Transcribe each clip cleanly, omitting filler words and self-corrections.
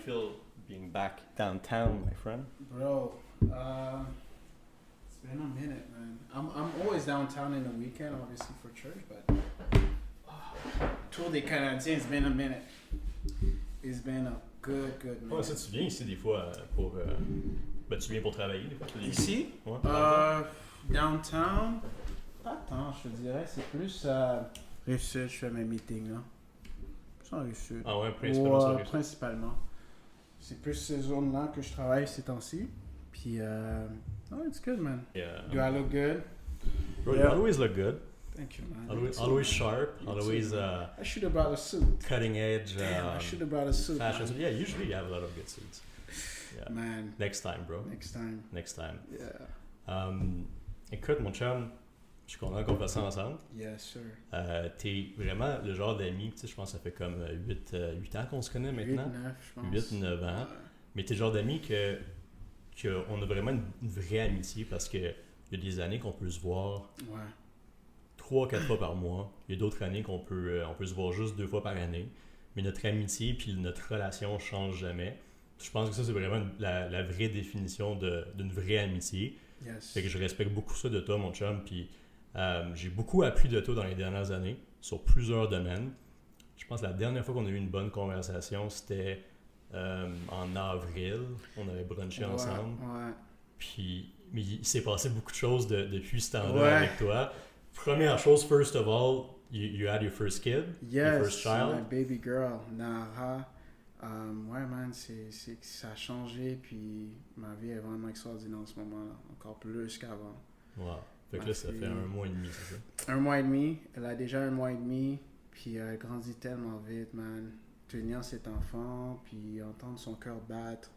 feel being back downtown, my friend? Bro, it's been a minute, man. I'm always downtown in the weekend, obviously for church, but Tour des Canadiens, it's been a minute. It's been a good minute. Ouais, ça, tu viens ici des fois pour... Ben, tu viens pour travailler, des fois. Ici? Ouais, Downtown? Pas tant, je te dirais. C'est plus Rive-Sud, je fais mes meetings, là. Plus en Rive-Sud. Ah ouais, principalement sur Rive-Sud. Principalement. C'est plus ces zones-là que je travaille ces temps-ci. Puis, oh, it's good, man. Yeah. Do I look good? Bro, you always look good. Thank you, man. Always sharp. You Always too. I should have brought a suit. cutting edge. Damn, I should have brought a suit. Fashion. Man. Yeah, usually you have a lot of good suits. Yeah. Man. Next time, bro. Next time. Next time. Yeah. Écoute, mon chum, je suis content qu'on fasse ça ensemble. Yes, sir. T'es vraiment le genre d'ami, tu sais, je pense que ça fait comme 8 ans qu'on se connaît maintenant. 8-9, je pense. 8-9 ans. Ouais. Mais t'es le genre d'ami qu'on a vraiment une vraie amitié parce que il y a des années qu'on peut se voir Ouais. 3-4 fois par mois. Il y a d'autres années qu'on peut se voir juste 2 fois par année. Mais notre amitié puis notre relation ne change jamais. Je pense que ça, c'est vraiment la vraie définition d'une vraie amitié. Yes. Fait que je respecte beaucoup ça de toi, mon chum. Puis j'ai beaucoup appris de toi dans les dernières années sur plusieurs domaines. Je pense que la dernière fois qu'on a eu une bonne conversation, c'était en avril. On avait brunché ensemble. Ouais. Puis, mais il s'est passé beaucoup de choses depuis ce temps-là Ouais. avec toi. Première chose, first of all, you had your first kid, Yes, your first child. my baby girl, Nara. Ouais, man, ça a changé, puis ma vie est vraiment extraordinaire en ce moment-là, encore plus qu'avant. Wow. Fait que Ma là, ça fille- fait 1 mois et demi, c'est ça? 1 mois et demi, elle a déjà 1 mois et demi, puis elle grandit tellement vite, man. Tenir cet enfant, puis entendre son cœur battre,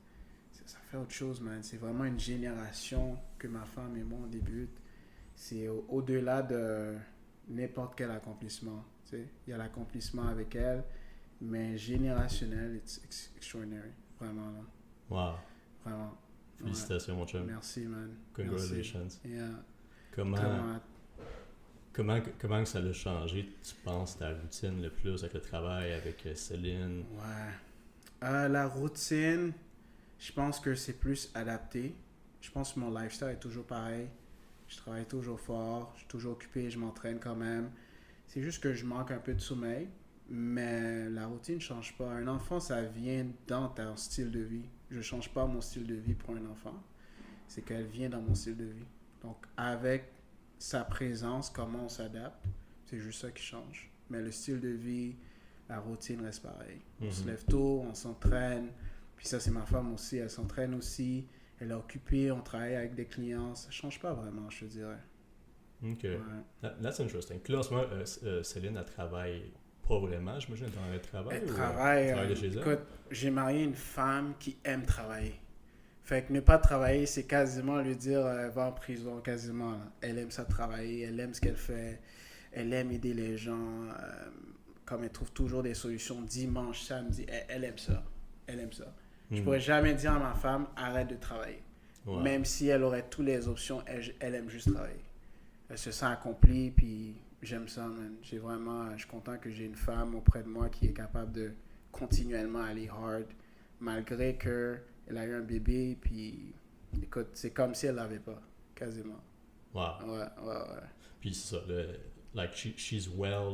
ça fait autre chose, man. C'est vraiment une génération que ma femme et moi on débute. C'est au-delà de n'importe quel accomplissement. Tu sais. Il y a l'accomplissement avec elle, mais générationnel, it's extraordinary. Vraiment, là. Wow. Vraiment. Félicitations, mon Ouais. chum. Merci, man. Congratulations. Merci. Yeah. Comment, Comment- comment que ça a changé, tu penses, ta routine le plus avec le travail, avec Céline? Ouais. La routine, je pense que c'est plus adapté. Je pense que mon lifestyle est toujours pareil. Je travaille toujours fort, je suis toujours occupé, je m'entraîne quand même. C'est juste que je manque un peu de sommeil, mais la routine ne change pas. Un enfant, ça vient dans ton style de vie. Je ne change pas mon style de vie pour un enfant. C'est qu'elle vient dans mon style de vie. Donc, avec sa présence, comment on s'adapte, c'est juste ça qui change. Mais le style de vie, la routine reste pareil. On se lève tôt, on s'entraîne. Puis ça, c'est ma femme aussi, elle s'entraîne aussi. Elle est occupée, on travaille avec des clients. Ça change pas vraiment, je te dirais. OK. Ouais. That's interesting. Puis là, en ce moment, Céline, elle travaille pas vraiment, j'imagine, elle est en travail? Elle ou, travaille. de chez elle? Écoute, j'ai marié une femme qui aime travailler. Fait que ne pas travailler, c'est quasiment lui dire va en prison, quasiment. Là. Elle aime ça travailler, elle aime ce qu'elle fait, elle aime aider les gens. Comme elle trouve toujours des solutions dimanche, samedi, elle aime ça. Elle aime ça. Je pourrais jamais dire à ma femme arrête de travailler. Ouais. Même si elle aurait toutes les options, elle aime juste travailler. Elle se sent accomplie, puis j'aime ça, man. Je suis content que j'ai une femme auprès de moi qui est capable de continuellement aller hard, malgré qu'elle a eu un bébé, puis écoute, c'est comme si elle l'avait pas, quasiment. Wow. Ouais. Puis c'est ça, like she's well,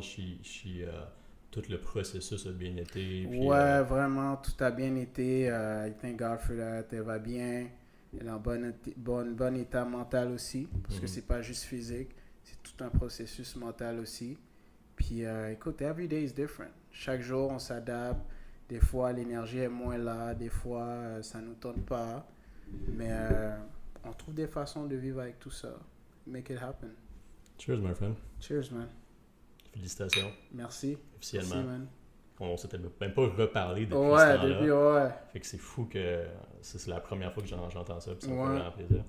tout le processus a bien été. Puis, Ouais, vraiment, tout a bien été. I thank God for that. Elle va bien. Elle est en bon état mental aussi. Parce que c'est pas juste physique. C'est tout un processus mental aussi. Puis écoute, every day is different. Chaque jour, on s'adapte. Des fois, l'énergie est moins là. Des fois, ça nous tente pas. Mais on trouve des façons de vivre avec tout ça. Make it happen. Cheers, my friend. Cheers, man. Félicitations. Merci. Officiellement. Merci, man. On s'était même pas reparlé depuis ce Ouais, temps-là. depuis, ouais. Fait que c'est fou que c'est la première fois que j'entends ça, puis ça me fait Ouais. vraiment plaisir.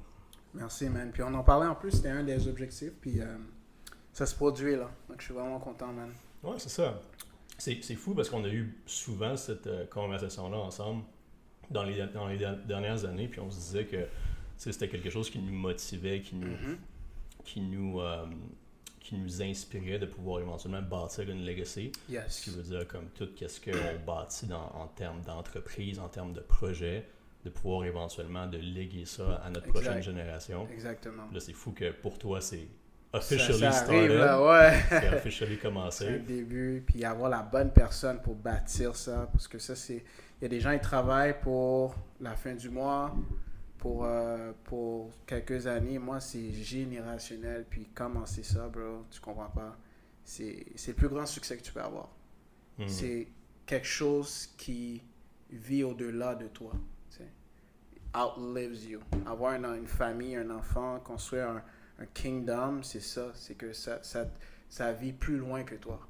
Merci, man. Puis on en parlait en plus, c'était un des objectifs, puis ça se produit, là. Donc je suis vraiment content, man. Ouais, c'est ça. C'est fou parce qu'on a eu souvent cette conversation-là ensemble dans les dernières années, puis on se disait que c'était quelque chose qui nous motivait, qui qui nous inspirait de pouvoir éventuellement bâtir une legacy. Yes. Ce qui veut dire comme tout ce qu'on bâtit en termes d'entreprise, en termes de projet, de pouvoir éventuellement de léguer ça à notre prochaine génération. Exactement. Là, c'est fou que pour toi, c'est officially ça arrive, started. là, ouais. C'est officially commencé. C'est un début, puis avoir la bonne personne pour bâtir ça, parce que ça, c'est... Il y a des gens qui travaillent pour la fin du mois, pour quelques années. Moi, c'est générationnel, puis commencer ça, bro, tu comprends pas. C'est le plus grand succès que tu peux avoir. Mm. C'est quelque chose qui vit au-delà de toi. Outlives you. Avoir une famille, un enfant, construire un kingdom, c'est ça. C'est que ça vit plus loin que toi.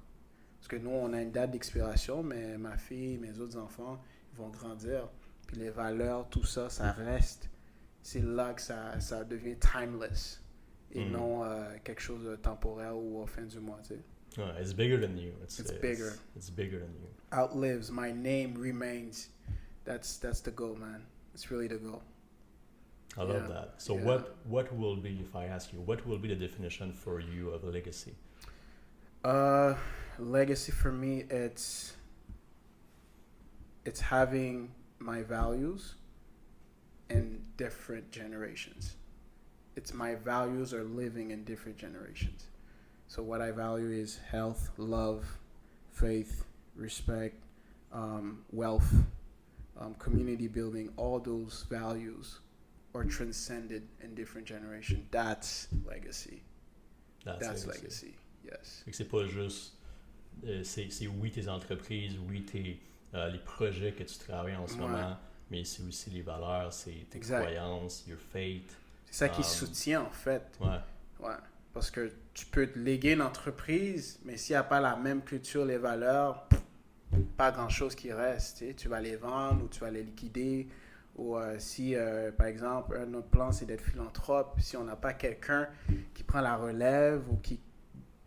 Parce que nous, on a une date d'expiration, mais ma fille, mes autres enfants, ils vont grandir. Puis les valeurs, tout ça, ça reste. C'est là que ça devient timeless. Et non quelque chose de temporaire ou au fin du mois, tu sais. It's bigger than you. It's bigger. It's bigger than you. Outlives. My name remains. That's the goal, man. It's really the goal. I love that. So what will be, if I ask you, what will be the definition for you of a legacy? Legacy for me, it's having my values in different generations. It's my values are living in different generations. So what I value is health, love, faith, respect, wealth, community building. All those values are transcended in different generations. That's legacy. That's legacy. Yes. C'est pas juste, c'est oui tes entreprises, oui les projets que tu travailles en ce moment, mais c'est aussi les valeurs, c'est tes croyances, your faith. C'est ça qui soutient en fait. Ouais. Parce que tu peux te léguer une entreprise, mais s'il n'y a pas la même culture, les valeurs, pas grand-chose qui reste. Tu vas les vendre ou tu vas les liquider. Ou si, par exemple, un autre plan, c'est d'être philanthrope. Si on n'a pas quelqu'un qui prend la relève ou qui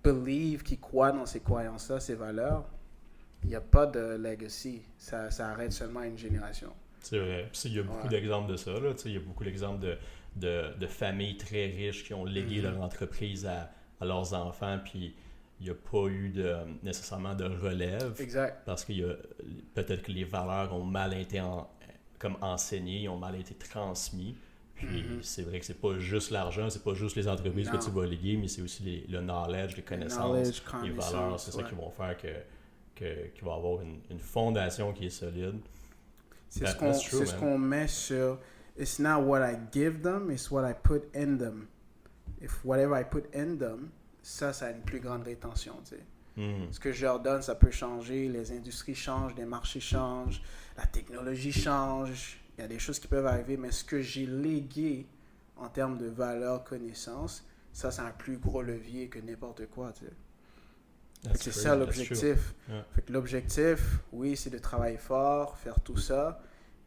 believe, qui croit dans ces croyances-là, ces valeurs, il n'y a pas de legacy. Ça arrête seulement à une génération. C'est vrai. Puis il y a beaucoup d'exemples de ça. Là. Il y a beaucoup d'exemples de familles très riches qui ont légué leur entreprise à leurs enfants, puis il n'y a pas eu nécessairement de relève. Exact. Parce que peut-être que les valeurs ont mal été comme enseignées, ont mal été transmises. Puis c'est vrai que c'est pas juste l'argent, c'est pas juste les entreprises que tu vas léguer, mais c'est aussi le knowledge, les connaissances, les valeurs. C'est ça qui vont faire qu'il va y avoir une fondation qui est solide. C'est ce qu'on met sur... It's not what I give them, it's what I put in them. If whatever I put in them, ça a une plus grande rétention, tu sais. Ce que je leur donne, ça peut changer. Les industries changent, les marchés changent, la technologie change. Il y a des choses qui peuvent arriver, mais ce que j'ai légué en termes de valeur, connaissance, ça, c'est un plus gros levier que n'importe quoi, tu sais. C'est ça l'objectif. Fait que l'objectif, oui, c'est de travailler fort, faire tout ça,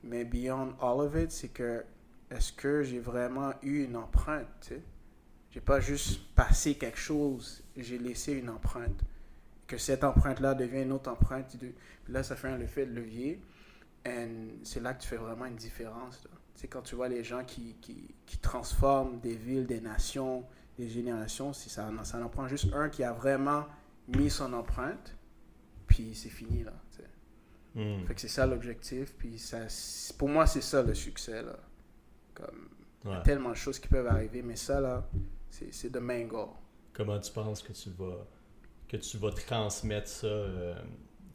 mais beyond all of it, c'est que est-ce que j'ai vraiment eu une empreinte, tu sais? J'ai pas juste passé quelque chose, j'ai laissé une empreinte. Que cette empreinte-là devient une autre empreinte. Là, ça fait un effet de levier. Et c'est là que tu fais vraiment une différence. Tu sais, quand tu vois les gens qui transforment des villes, des nations, des générations, ça en prend juste un qui a vraiment mis son empreinte, puis c'est fini, là. Tu sais. Fait que c'est ça l'objectif, puis pour moi, c'est ça le succès, là. Comme, il y a tellement de choses qui peuvent arriver, mais ça, là, c'est the main goal. Comment tu penses que tu vas transmettre ça?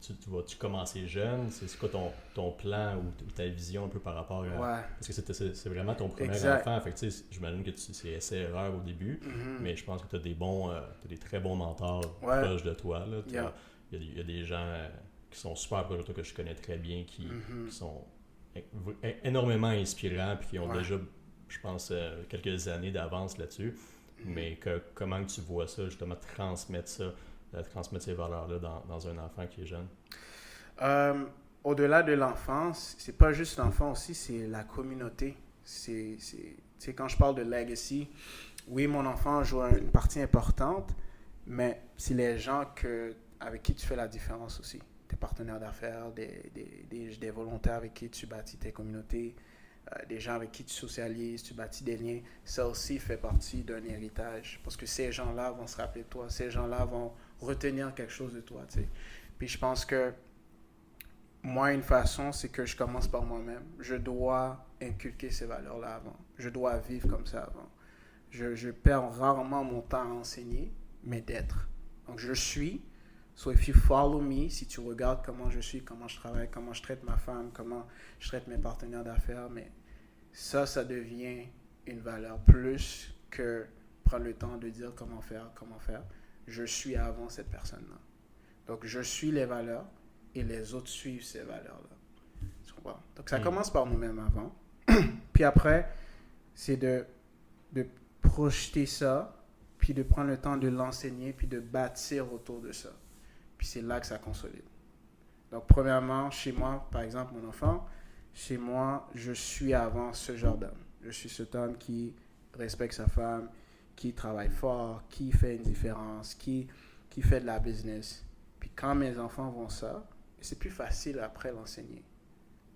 Tu vas-tu commencer jeune? C'est quoi ton plan ou ta vision un peu par rapport à... Parce que c'est vraiment ton premier enfant. Fait que, j'imagine que c'est essai-erreur au début, mais je pense que tu as des très bons mentors proches de toi. Il y a des gens qui sont super proches de toi que je connais très bien, qui sont énormément inspirants puis qui ont déjà, je pense, quelques années d'avance là-dessus. Mais comment tu vois ça, justement, transmettre ces valeurs-là dans un enfant qui est jeune? Au-delà de l'enfance, c'est pas juste l'enfant aussi, c'est la communauté. Tu sais, quand je parle de legacy, oui, mon enfant joue une partie importante, mais c'est les gens avec qui tu fais la différence aussi. Tes partenaires d'affaires, des volontaires avec qui tu bâtis tes communautés, des gens avec qui tu socialises, tu bâtis des liens, ça aussi fait partie d'un héritage. Parce que ces gens-là vont se rappeler de toi, ces gens-là vont retenir quelque chose de toi, tu sais. Puis je pense que moi, une façon, c'est que je commence par moi-même. Je dois inculquer ces valeurs-là avant. Je dois vivre comme ça avant. Je perds rarement mon temps à enseigner, mais d'être. Donc, je suis. So, if you follow me, si tu regardes comment je suis, comment je travaille, comment je traite ma femme, comment je traite mes partenaires d'affaires, mais ça devient une valeur plus que prendre le temps de dire comment faire, comment faire. Je suis avant cette personne-là. Donc, je suis les valeurs et les autres suivent ces valeurs-là. Tu comprends? Donc, ça commence par nous-mêmes avant. Puis après, c'est de projeter ça, puis de prendre le temps de l'enseigner, puis de bâtir autour de ça. Puis c'est là que ça consolide. Donc, premièrement, chez moi, par exemple, mon enfant, chez moi, je suis avant ce genre d'homme. Je suis cet homme qui respecte sa femme, qui travaille fort, qui fait une différence, qui fait de la business. Puis quand mes enfants vont ça, c'est plus facile après l'enseigner.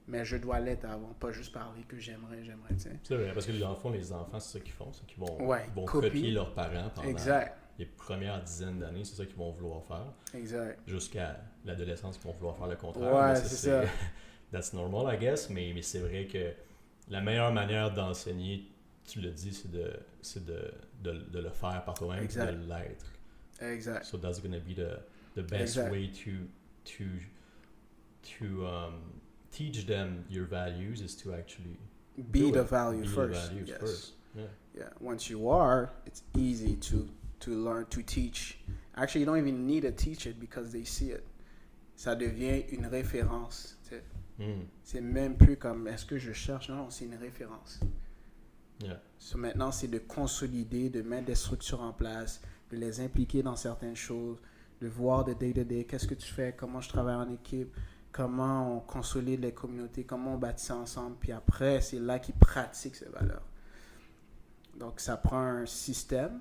Mais je dois l'être avant, pas juste parler que j'aimerais, tu sais. C'est vrai, parce que dans le fond, les enfants, c'est ça qu'ils font. C'est qu'ils vont, ils vont copie. Copier leurs parents pendant Exact. les premières dizaines d'années. C'est ça qu'ils vont vouloir faire. Exact. Jusqu'à l'adolescence, ils vont vouloir faire le contraire. Ouais, mais c'est ça. That's normal, I guess. Mais c'est vrai que la meilleure manière d'enseigner, tu le dis, c'est de le faire par toi-même, Exact. de l'être. Exact. So that's going to be the best Exact. way to teach them your values is to actually Be the value be first. the values Yes. first. Yeah. Yeah. Once you are, it's easy to learn, to teach. Actually, you don't even need to teach it because they see it. Ça devient une référence. Tu sais. C'est même plus comme est-ce que je cherche. Non, c'est une référence. Yeah. So maintenant, c'est de consolider, de mettre des structures en place, de les impliquer dans certaines choses, de voir de day-to-day, qu'est-ce que tu fais, comment je travaille en équipe, comment on consolide les communautés, comment on bâtit ça ensemble, puis après, c'est là qu'ils pratiquent ces valeurs. Donc, ça prend un système,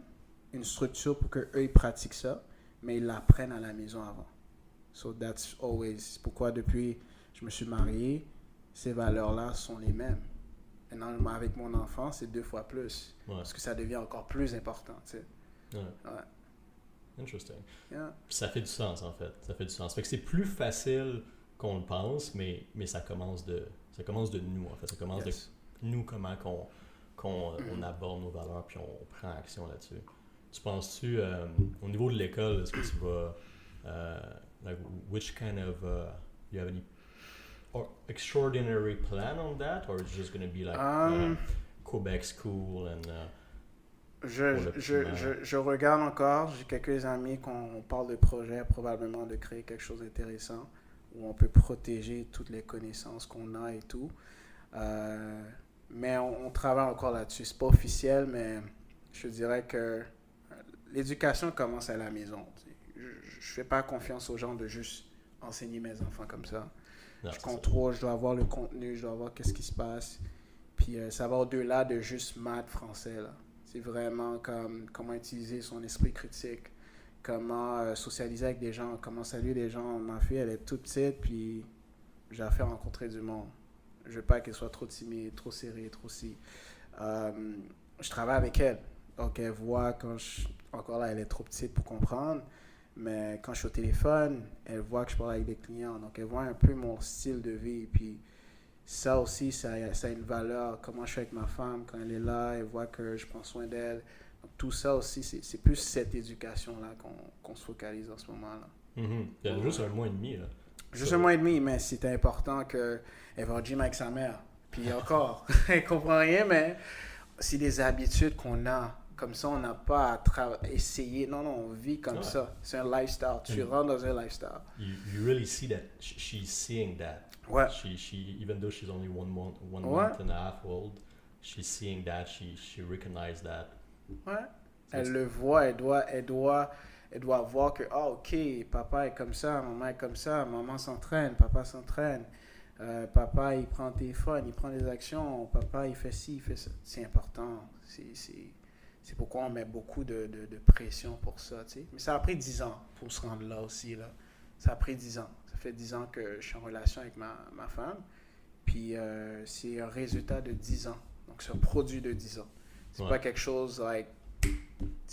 une structure pour qu'eux, ils pratiquent ça, mais ils l'apprennent à la maison avant. So, that's always, pourquoi depuis je me suis marié, ces valeurs-là sont les mêmes. Maintenant, avec mon enfant, c'est 2 fois plus, parce que ça devient encore plus important, tu sais. Ouais. Interesting. Yeah. Ça fait du sens, en fait. Ça fait du sens. Fait que c'est plus facile qu'on le pense, mais ça commence de nous, en fait. Ça commence de nous, comment on aborde nos valeurs, puis on prend action là-dessus. Tu penses-tu, au niveau de l'école, est-ce que tu vas, like, which kind of, you have any extraordinary plan on that, or it's just going to be like Quebec school and... Je regarde encore, j'ai quelques amis qu'on parle de projet, probablement de créer quelque chose d'intéressant, où on peut protéger toutes les connaissances qu'on a et tout. Mais on travaille encore là-dessus. C'est pas officiel, mais je dirais que l'éducation commence à la maison. Je fais pas confiance aux gens de juste enseigner mes enfants comme ça. Non, je contrôle, je dois avoir le contenu, je dois voir qu'est-ce qui se passe. Puis ça va au-delà de juste maths, français, là. C'est vraiment comme comment utiliser son esprit critique, comment socialiser avec des gens, comment saluer des gens. Ma fille, elle est toute petite, puis j'ai à faire rencontrer du monde. Je veux pas qu'elle soit trop timide, trop serrée, trop si. Je travaille avec elle. Donc, elle voit encore là, elle est trop petite pour comprendre. Mais quand je suis au téléphone, elle voit que je parle avec des clients. Donc, elle voit un peu mon style de vie. Puis, ça aussi, ça a une valeur. Comment je suis avec ma femme quand elle est là, elle voit que je prends soin d'elle. Donc, tout ça aussi, c'est plus cette éducation-là qu'on se focalise en ce moment-là. Il y a juste 1 mois et demi, là. Juste 1 mois et demi, mais c'est important qu'elle va au gym avec sa mère. Puis encore, elle comprend rien, mais c'est des habitudes qu'on a. Comme ça, on n'a pas à essayer. Non, on vit comme ça. C'est un lifestyle. Tu rentres dans un lifestyle. You really see that she's seeing that. Ouais. She even though she's only one month and a half old, she's seeing that. She recognizes that. Ouais. Elle le voit. Elle doit voir que, ok, papa est comme ça, maman est comme ça, maman s'entraîne, papa s'entraîne. Papa, il prend le téléphone, il prend des actions. Papa, il fait ci, il fait ça. C'est important. C'est pourquoi on met beaucoup de pression pour ça, tu sais. Mais ça a pris 10 ans pour se rendre là aussi, là. Ça a pris 10 ans. Ça fait 10 ans que je suis en relation avec ma femme. Puis c'est un résultat de 10 ans. Donc c'est un produit de 10 ans. C'est pas quelque chose like,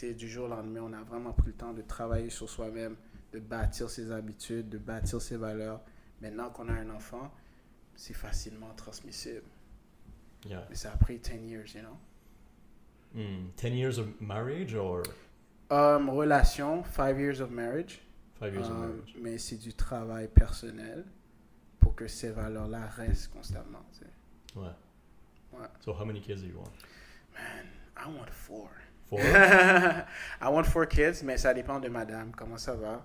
du jour au lendemain. On a vraiment pris le temps de travailler sur soi-même, de bâtir ses habitudes, de bâtir ses valeurs. Maintenant qu'on a un enfant, c'est facilement transmissible. Yeah. Mais ça a pris 10 years, you know. 10 years of marriage or? Relation, 5 years of marriage. 5 years of marriage. Mais c'est du travail personnel pour que ces valeurs-là restent constamment. Tu sais. Ouais. So how many kids do you want? Man, I want 4. 4? I want 4 kids, mais ça dépend de madame. Comment ça va?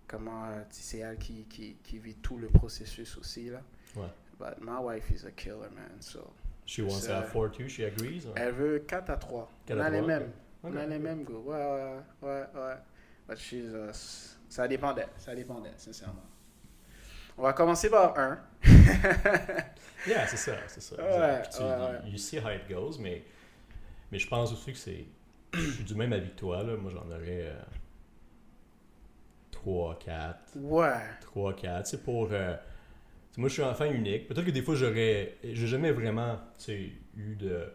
Comment c'est elle qui vit tout le processus aussi là. Ouais. But my wife is a killer, man. So she wants to have 4 too. She agrees? Or? Elle veut 4 à 3. On a les mêmes. On a les mêmes goûts. Ouais. But she's ça dépend d'elle, sincèrement. On va commencer par 1. Yeah, c'est ça. Ouais. You see how it goes, mais je pense aussi que c'est... Je suis du même avis que toi, là. Moi, j'en aurais 3, 4. Ouais. 3, 4. C'est pour... moi, je suis enfant unique. Peut-être que des fois, j'ai jamais vraiment eu de...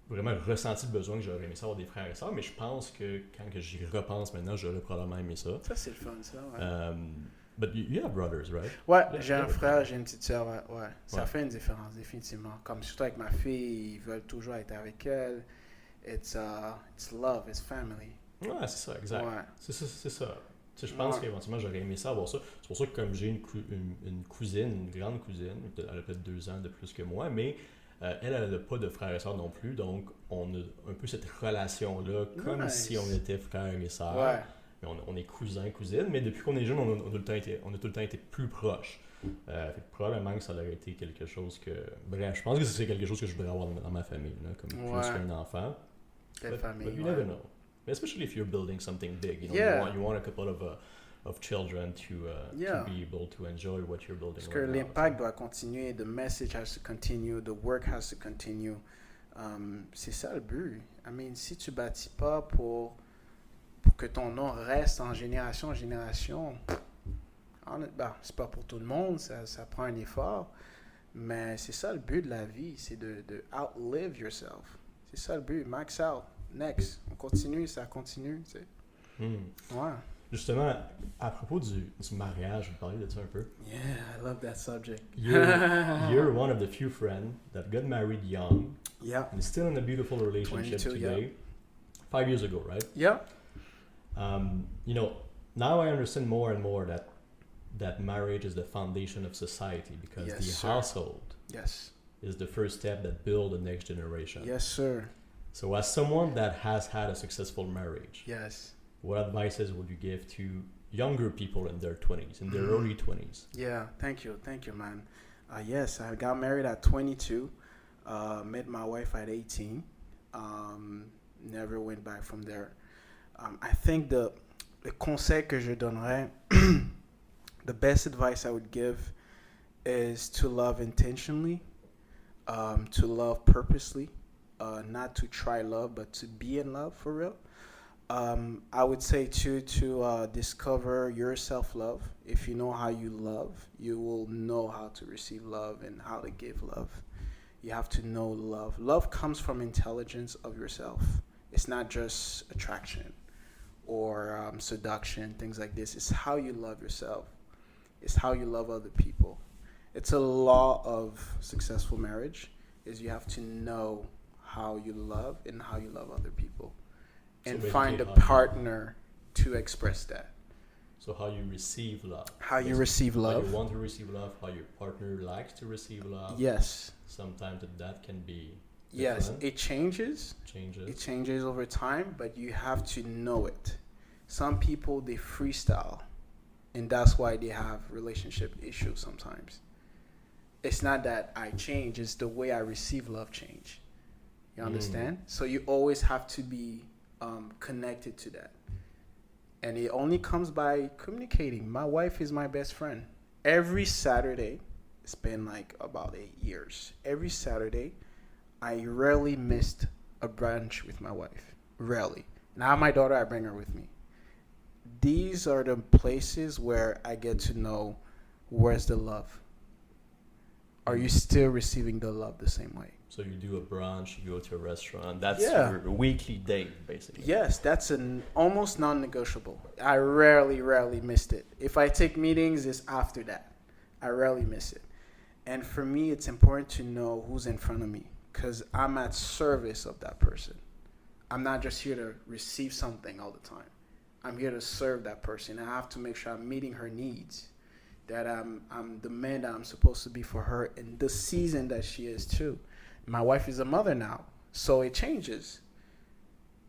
Vraiment ressenti le besoin que j'aurais aimé ça avoir des frères et sœurs, mais je pense que quand j'y repense maintenant, j'aurais probablement aimé ça. Ça, c'est le fun, ça, ouais. But you have brothers, right? Ouais, j'ai un frère, j'ai une petite sœur, ouais. Ça fait une différence, définitivement. Comme surtout avec ma fille, ils veulent toujours être avec elle. It's love, it's family. Ouais, c'est ça, exact. Ouais. C'est ça. Je pense qu'éventuellement, j'aurais aimé ça avoir ça. C'est pour ça que comme j'ai une cousine, une grande cousine, elle a peut-être 2 ans de plus que moi, mais elle n'a pas de frères et sœurs non plus, donc on a un peu cette relation-là, comme si on était frères et sœurs. Ouais. Mais on est cousins, cousines, mais depuis qu'on est jeune, on a tout le temps été plus proches. Fait que probablement que ça aurait été quelque chose que... Bref, je pense que c'est quelque chose que je voudrais avoir dans ma famille, là, comme plus qu'un enfant. Quelle famille, but you never know. Especially if you're building something big, you want a couple of children to be able to enjoy what you're building. Parce que l'impact doit continuer, the message has to continue, the work has to continue. C'est ça le but. I mean, si tu bâtis pas pour que ton nom reste en génération en génération, c'est pas pour tout le monde, ça prend un effort, mais c'est ça le but de la vie, c'est de outlive yourself. C'est ça le but, max out, next. On continue, ça continue, tu sais. Ouais. Justement, à propos du mariage, je vais parler de ça un peu. Yeah, I love that subject. You're one of the few friends that got married young. Yeah. And still in a beautiful relationship 22, today. yeah. 5 years ago, right? Yeah. Now I understand more and more that marriage is the foundation of society because the household is the first step that builds the next generation. Yes, sir. So as someone that has had a successful marriage, what advices would you give to younger people in their 20s, in their early 20s? Yeah, thank you, man. Yes, I got married at 22, met my wife at 18, never went back from there. I think le conseil que je donnerais, the best advice I would give is to love intentionally, to love purposely, not to try love, but to be in love for real. I would say too to discover your self-love. If you know how you love, you will know how to receive love and how to give love. You have to know love. Love comes from intelligence of yourself. It's not just attraction or seduction, things like this. It's how you love yourself. It's how you love other people. It's a law of successful marriage is you have to know how you love and how you love other people. And find a partner to express that. So how you receive love. How you receive love. How you want to receive love, how your partner likes to receive love. Yes. Sometimes that can be different. Yes, it changes. It changes over time, but you have to know it. Some people, they freestyle, and that's why they have relationship issues sometimes. It's not that I change, it's the way I receive love change. You understand? So you always have to be connected to that. And it only comes by communicating. My wife is my best friend. Every Saturday, it's been like about 8 years. Every Saturday, I rarely missed a brunch with my wife. Rarely. Now my daughter, I bring her with me. These are the places where I get to know where's the love. are you still receiving the love the same way? So you do a brunch, you go to a restaurant. That's Yeah. your weekly date, basically. Yes, that's an almost non-negotiable. I rarely missed it. If I take meetings, it's after that. I rarely miss it. And for me, it's important to know who's in front of me because I'm at service of that person. I'm not just here to receive something all the time. I'm here to serve that person. I have to make sure I'm meeting her needs, that I'm the man that I'm supposed to be for her in the season that she is too. My wife is a mother now, so it changes.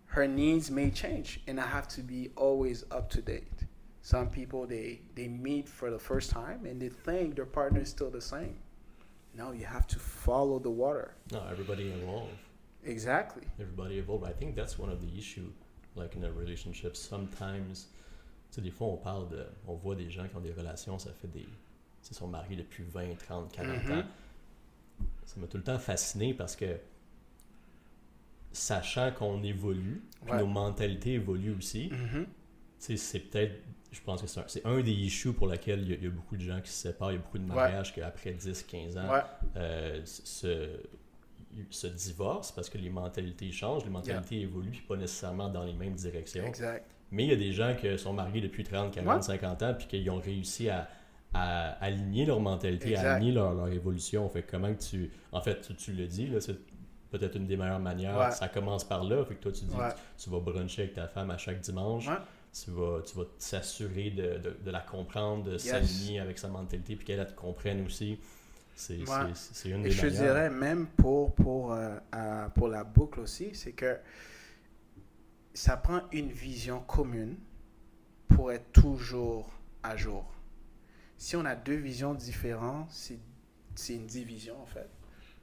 Her needs may change, and I have to be always up to date. Some people, they meet for the first time, and they think their partner is still the same. No, you have to follow the water. No, everybody involved. Exactly. Everybody involved. I think that's one of the issues, like in a relationship. Sometimes, tu sais, des fois, on voit des gens qui ont des relations, ça fait des... Ils sont mariés depuis 20, 30, 40 ans. Ça m'a tout le temps fasciné parce que, sachant qu'on évolue, puis nos mentalités évoluent aussi, c'est peut-être, je pense que c'est un des issues pour lesquels il y a beaucoup de gens qui se séparent, il y a beaucoup de mariages qu'après 10-15 ans se divorcent parce que les mentalités changent, les mentalités évoluent, puis pas nécessairement dans les mêmes directions. Exact. Mais il y a des gens qui sont mariés depuis 30, 40, 50 ans, puis qui ont réussi à aligner leur mentalité, à aligner leur évolution. Fait que comment que tu... En fait, tu le dis, là, c'est peut-être une des meilleures manières. Ça commence par là. Fait que toi, tu dis tu vas bruncher avec ta femme à chaque dimanche. Tu vas s'assurer de la comprendre, de s'aligner avec sa mentalité, puis qu'elle te comprenne aussi. C'est une des manières. Je dirais même pour la boucle aussi, c'est que ça prend une vision commune pour être toujours à jour. Si on a deux visions différentes, c'est une division en fait.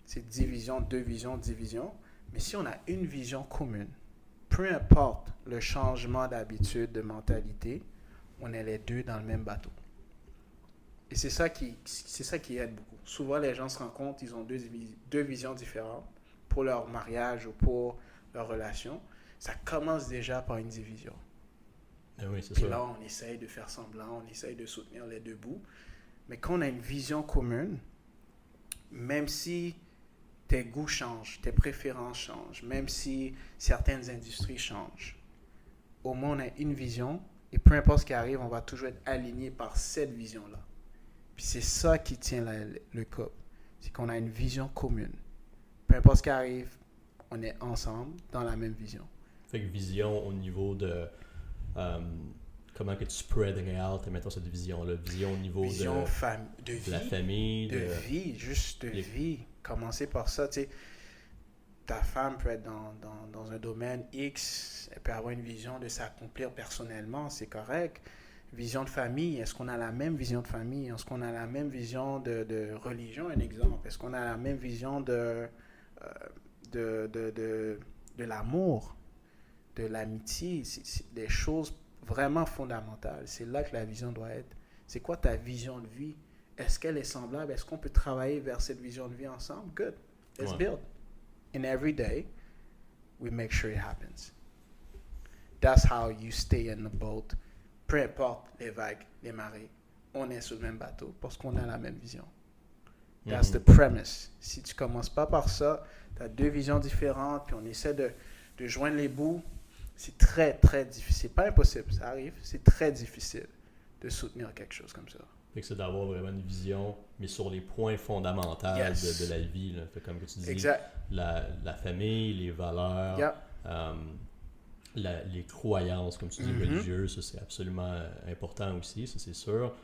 C'est division, deux visions, division. Mais si on a une vision commune, peu importe le changement d'habitude, de mentalité, on est les deux dans le même bateau. Et c'est ça qui aide beaucoup. Souvent, les gens se rendent compte, ils ont deux visions différentes pour leur mariage ou pour leur relation. Ça commence déjà par une division. Oui, c'est Puis ça. là, on essaye de faire semblant, on essaye de soutenir les deux bouts. Mais quand on a une vision commune, même si tes goûts changent, tes préférences changent, même si certaines industries changent, au moins on a une vision et peu importe ce qui arrive, on va toujours être aligné par cette vision-là. Puis c'est ça qui tient le couple. C'est qu'on a une vision commune. Peu importe ce qui arrive, on est ensemble dans la même vision. Fait que vision au niveau de comment que tu spreaderais out, mettons cette vision-là, vision au niveau de la famille, de vie, juste de vie. Commencer par ça, tu sais. Ta femme peut être dans un domaine X, elle peut avoir une vision de s'accomplir personnellement, c'est correct. Vision de famille, est-ce qu'on a la même vision de famille? Est-ce qu'on a la même vision de religion, un exemple? Est-ce qu'on a la même vision de l'amour, de l'amitié? C'est des choses vraiment fondamentales. C'est là que la vision doit être. C'est quoi ta vision de vie? Est-ce qu'elle est semblable? Est-ce qu'on peut travailler vers cette vision de vie ensemble? Good. Let's build. And every day, we make sure it happens. That's how you stay in the boat. Peu importe les vagues, les marées, on est sur le même bateau parce qu'on a la même vision. That's the premise. Si tu commences pas par ça, tu as deux visions différentes, puis on essaie de joindre les bouts, c'est très, très difficile. C'est pas impossible, ça arrive, c'est très difficile de soutenir quelque chose comme ça. Fait que c'est d'avoir vraiment une vision, mais sur les points fondamentaux de la vie. Là. Fait comme que tu dis, la famille, les valeurs, les croyances, comme tu dis, religieuses, ça, c'est absolument important aussi, ça c'est sûr.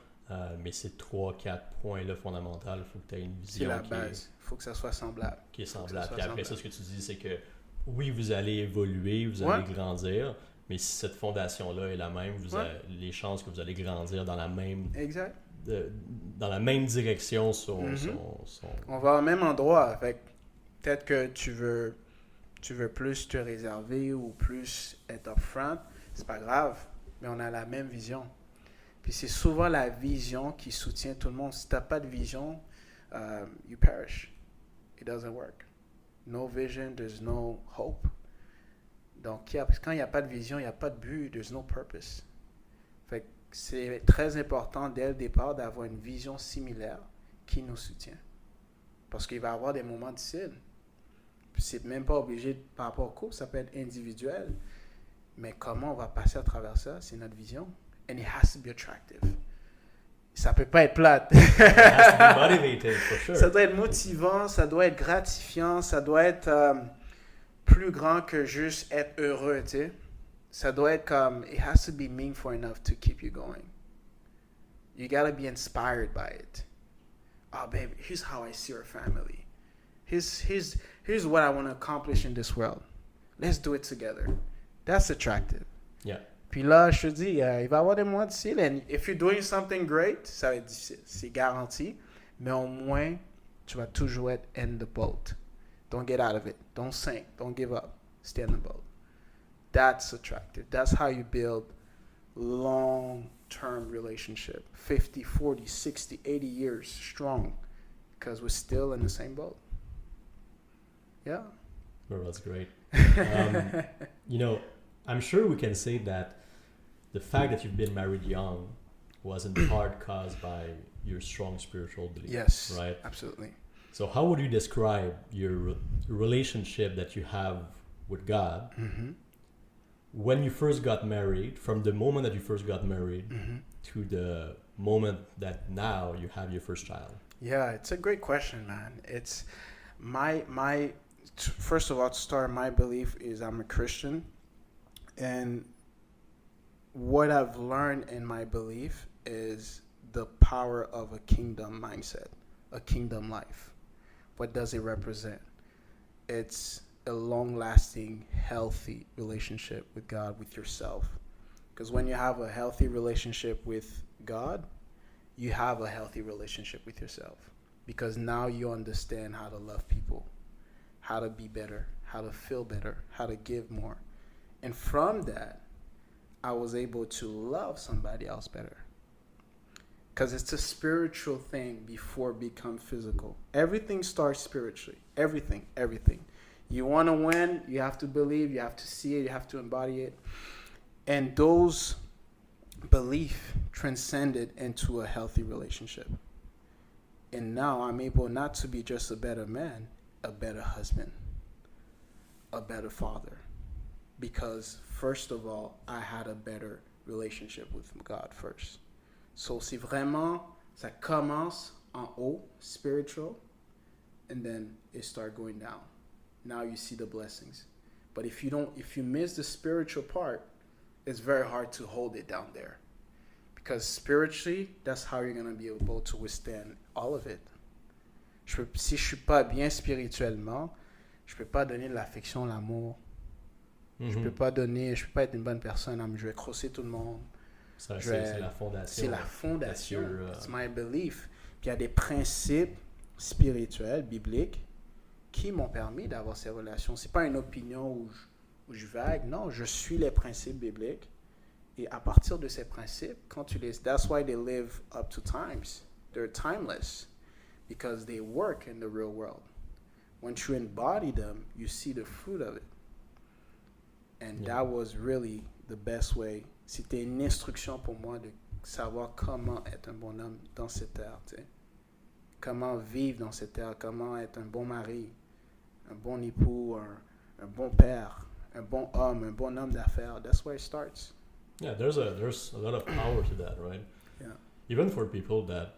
Mais ces 3-4 points-là fondamentaux, il faut que tu aies une vision. C'est la base. Il faut que ça soit semblable. Qui est semblable. Puis après ça, ce que tu dis, c'est que oui, vous allez évoluer, vous allez grandir, mais si cette fondation-là est la même, les chances que vous allez grandir dans la même... Exact. Dans la même direction sont... On va au même endroit. Fait peut-être que tu veux plus te réserver ou plus être upfront. C'est pas grave, mais on a la même vision. Puis c'est souvent la vision qui soutient tout le monde. Si tu n'as pas de vision, you perish. It doesn't work. No vision, there's no hope. Donc, quand il n'y a pas de vision, il n'y a pas de but, there's no purpose. Fait que c'est très important dès le départ d'avoir une vision similaire qui nous soutient. Parce qu'il va y avoir des moments difficiles. Puis c'est même pas obligé par rapport au couple, ça peut être individuel. Mais comment on va passer à travers ça, c'est notre vision. And it has to be attractive. Ça peut pas être plate. It has to be motivated, for sure. Ça doit être motivant, ça doit être gratifiant, ça doit être plus grand que juste être heureux, tu sais. Ça doit être comme, it has to be meaningful enough to keep you going. You gotta be inspired by it. Oh, babe, here's how I see our family. Here's what I want to accomplish in this world. Let's do it together. That's attractive. Yeah. Puis là, je te dis, il va y avoir des moments difficiles. And if you're doing something great, ça va être difficile. C'est garanti. Mais au moins, tu vas toujours être in the boat. Don't get out of it. Don't sink. Don't give up. Stay in the boat. That's attractive. That's how you build long-term relationship. 50, 40, 60, 80 years strong. Because we're still in the same boat. Yeah. Well, that's great. You know, I'm sure we can say that the fact that you've been married young was in part caused by your strong spiritual belief. Yes, right? Absolutely. So how would you describe your relationship that you have with God when you first got married, from the moment that you first got married to the moment that now you have your first child? Yeah, it's a great question, man. It's first of all, to start, my belief is I'm a Christian. And what I've learned in my belief is the power of a kingdom mindset, a kingdom life. What does it represent? It's a long-lasting, healthy relationship with God, with yourself. Because when you have a healthy relationship with God, you have a healthy relationship with yourself. Because now you understand how to love people, how to be better, how to feel better, how to give more. And from that, I was able to love somebody else better. Because it's a spiritual thing before it becomes physical. Everything starts spiritually. Everything. You want to win, you have to believe, you have to see it, you have to embody it. And those beliefs transcended into a healthy relationship. And now I'm able not to be just a better man, a better husband, a better father. Because first of all, I had a better relationship with God first. So c'est vraiment, ça commence en haut, spiritual, and then it start going down. Now you see the blessings. But if you miss the spiritual part, it's very hard to hold it down there. Because spiritually, that's how you're going to be able to withstand all of it. Si je suis pas bien spirituellement, je peux pas donner de l'affection, l'amour. Je peux pas être une bonne personne. Je vais crosser tout le monde. C'est la fondation. C'est la fondation. It's my belief. Puis il y a des principes spirituels, bibliques, qui m'ont permis d'avoir ces relations. C'est pas une opinion où je vague. Non, je suis les principes bibliques. Et à partir de ces principes, quand tu les... That's why they live up to times. They're timeless. Because they work in the real world. Once you embody them, you see the fruit of it. And that was really the best way. C'était une instruction pour moi de savoir comment être un bon homme dans cette terre. Tu sais. Comment vivre dans cette terre. Comment être un bon mari, un bon époux, un bon père, un bon homme d'affaires. That's where it starts. Yeah, there's a lot of power to that, right? Yeah. Even for people that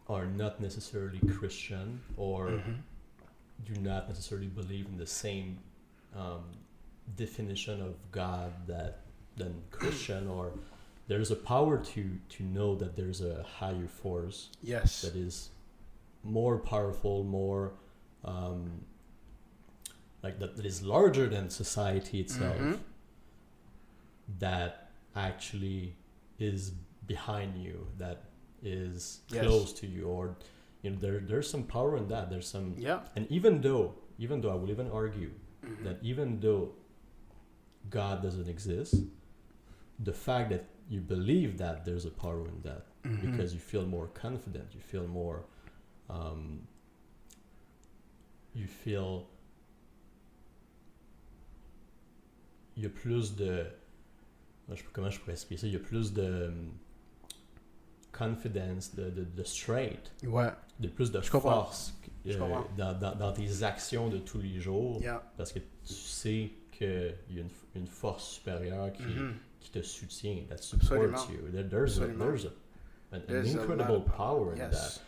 are not necessarily Christian or do not necessarily believe in the same definition of God than Christian, or there's a power to know that there's a higher force that is more powerful, more that is larger than society itself, that actually is behind you, that is close to you, or there's some power in that. There's some and even though I will even argue that even though God doesn't exist, the fact that you believe that there's a power in that, because you feel more confident, you feel more il y a plus de comment je pourrais expliquer ça, il y a plus de confidence, de strength, de plus de force Je comprends. dans tes actions de tous les jours, Yeah. parce que tu sais qu'il y a une force supérieure qui te soutient, that supports Absolument. you. Absolument. An There's a lot incredible of power in yes.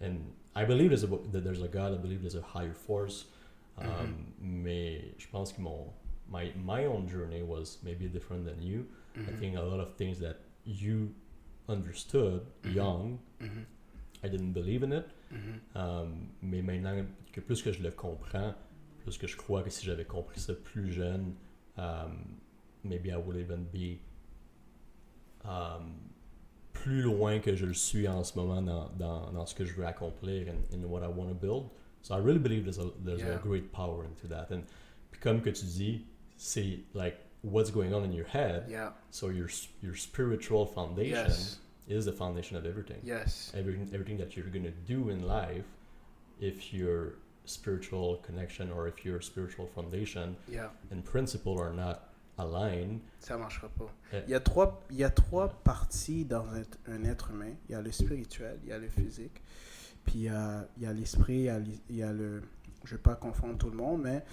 that. And I believe that there's a God, I believe there's a higher force. Mais je pense que my own journey was maybe different than you. I think a lot of things that you understood young, I didn't believe in it. Mais maintenant que plus que je le comprends, plus que je crois que si j'avais compris ça plus jeune, maybe I would even be plus loin que je le suis en ce moment dans ce que je veux accomplir in what I want to build. So I really believe there's a great power into that. And puis comme que tu dis, c'est like what's going on in your head. Yeah. So your spiritual foundation is the foundation of everything. Yes. Everything that you're going to do in life, if your spiritual connection or if your spiritual foundation and principle are not aligned, ça marchera pas. Il y a trois parties dans un être humain. Il y a le spirituel, il y a le physique, puis il y a l'esprit, il y a le... Je ne vais pas confondre tout le monde, mais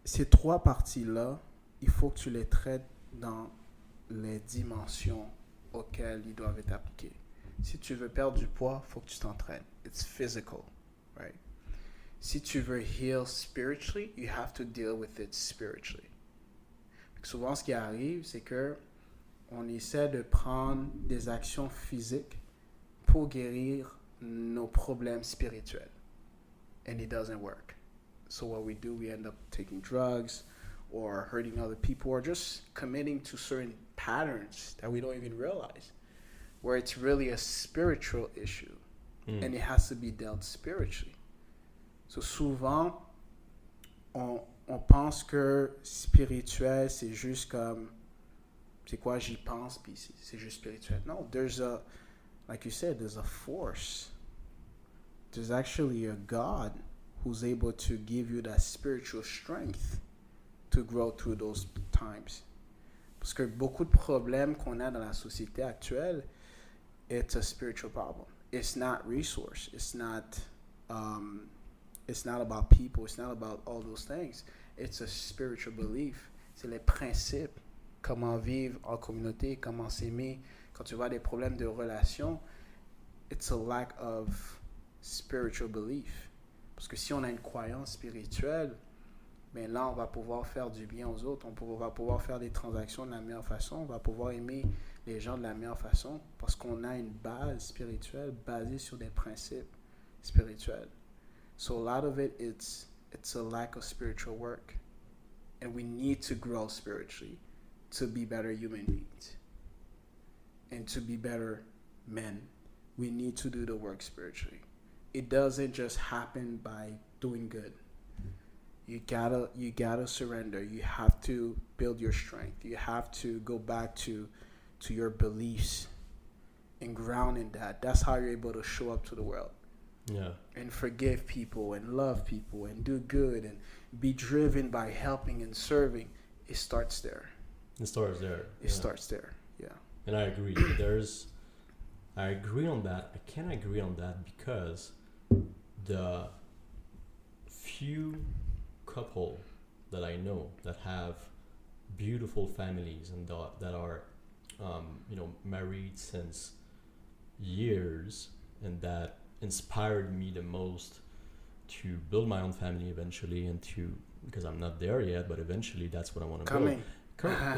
ces trois parties-là, il faut que tu les traites dans les dimensions auxquelles ils doivent être appliqués. Si tu veux perdre du poids, il faut que tu t'entraînes. It's physical, right? Si tu veux heal spiritually, you have to deal with it spiritually. Souvent, ce qui arrive, c'est que on essaie de prendre des actions physiques pour guérir nos problèmes spirituels. And it doesn't work. So what we do, we end up taking drugs or hurting other people or just committing to certain patterns that we don't even realize, where it's really a spiritual issue and it has to be dealt spiritually. So souvent, on pense que spirituel, c'est juste comme, c'est quoi, j'y pense, puis c'est juste spirituel. No, like you said, there's a force. There's actually a God who's able to give you that spiritual strength to grow through those times. Parce que beaucoup de problèmes qu'on a dans la société actuelle, it's a spiritual problem. It's not resource. It's not about people. It's not about all those things. It's a spiritual belief. C'est les principes. Comment vivre en communauté, comment s'aimer. Quand tu vois des problèmes de relation, it's a lack of spiritual belief. Parce que si on a une croyance spirituelle, ben là, on va pouvoir faire du bien aux autres. On va pouvoir faire des transactions de la meilleure façon. On va pouvoir aimer les gens de la meilleure façon parce qu'on a une base spirituelle basée sur des principes spirituels. So a lot of it, it's a lack of spiritual work. And we need to grow spiritually to be better human beings. And to be better men. We need to do the work spiritually. It doesn't just happen by doing good. You gotta surrender. You have to build your strength. You have to go back to your beliefs and ground in that. That's how you're able to show up to the world. Yeah. And forgive people and love people and do good and be driven by helping and serving. It starts there. It starts there. It starts there. Yeah. And I agree. I agree on that. I can agree on that because the few couple that I know that have beautiful families and that are married since years and that inspired me the most to build my own family eventually and to, because I'm not there yet, but eventually that's what I want to build.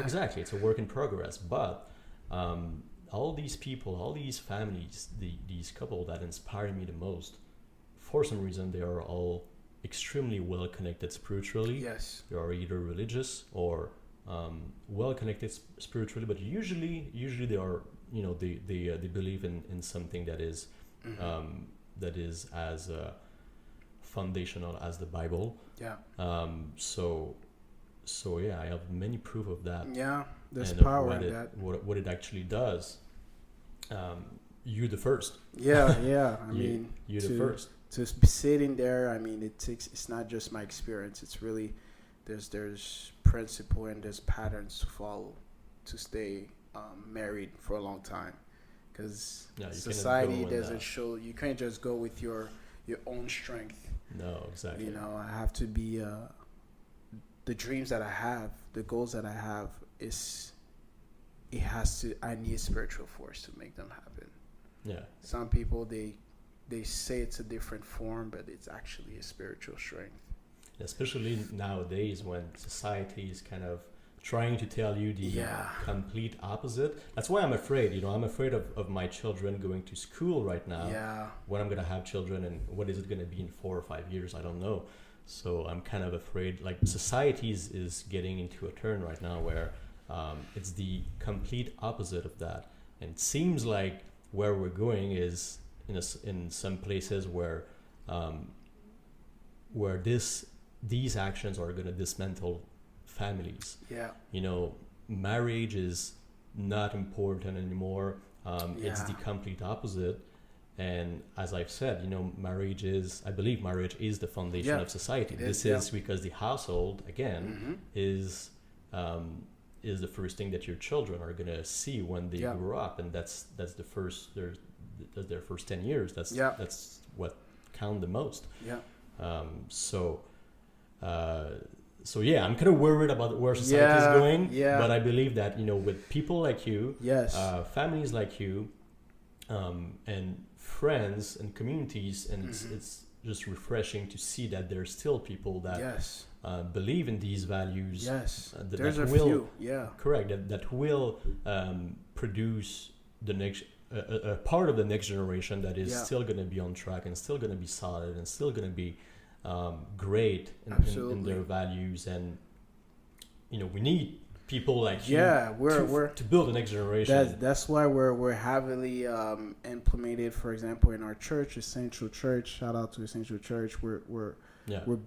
Exactly, it's a work in progress. But all these people, all these families, these couple that inspired me the most, for some reason they are all extremely well connected spiritually. Yes. They are either religious or well connected spiritually, but usually they are, they believe in something that is as foundational as the Bible. Yeah. So yeah, I have many proof of that. Yeah, there's and power in that. What it actually does. You the first. Yeah. I mean, you the first. To be sitting there, I mean, it's not just my experience. It's really there's principle and there's patterns to follow to stay married for a long time, because society doesn't show. You can't just go with your your own strength. No, exactly. You know, I have to be the dreams that I have, the goals that I have I need spiritual force to make them happen. Yeah. Some people they say it's a different form, but it's actually a spiritual strength. Especially nowadays when society is kind of trying to tell you the complete opposite. That's why I'm afraid. I'm afraid of my children going to school right now. Yeah. When I'm gonna have children, and what is it gonna be in 4 or 5 years? I don't know. So I'm kind of afraid. Like society is getting into a turn right now where it's the complete opposite of that, and it seems like where we're going is in some places where these actions are gonna dismantle families. Yeah. Marriage is not important anymore. It's the complete opposite. And as I've said, I believe marriage is the foundation of society. This is because the household, again, is the first thing that your children are gonna see when they grow up, and that's their first 10 years. That's what count the most. Yeah. So yeah, I'm kind of worried about where society is going. Yeah. But I believe that with people like you, families like you, and friends and communities, and it's just refreshing to see that there's still people that believe in these values. Yes, there's a few. Yeah, correct. That will produce the next a part of the next generation that is still going to be on track and still going to be solid and still going to be great in their values. And we need people like you to build the next generation. That's why we're heavily implemented. For example, in our church, Essential Church. Shout out to Essential Church. We're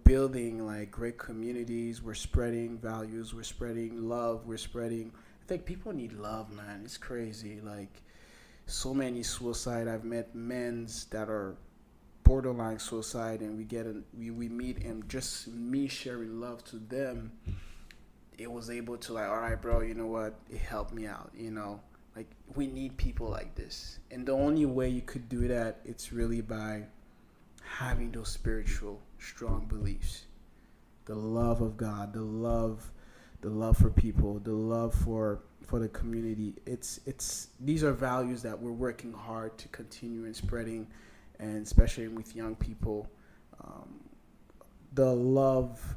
building like great communities. We're spreading values. We're spreading love. I think people need love, man. It's crazy. Like so many suicide. I've met men that are borderline suicide, and we meet, and just me sharing love to them, it was able to all right, bro, you know what, it helped me out. Like we need people like this, and the only way you could do that, it's really by having those spiritual strong beliefs, the love of God, the love for people, the love for the community. These are values that we're working hard to continue in spreading. And especially with young people, the love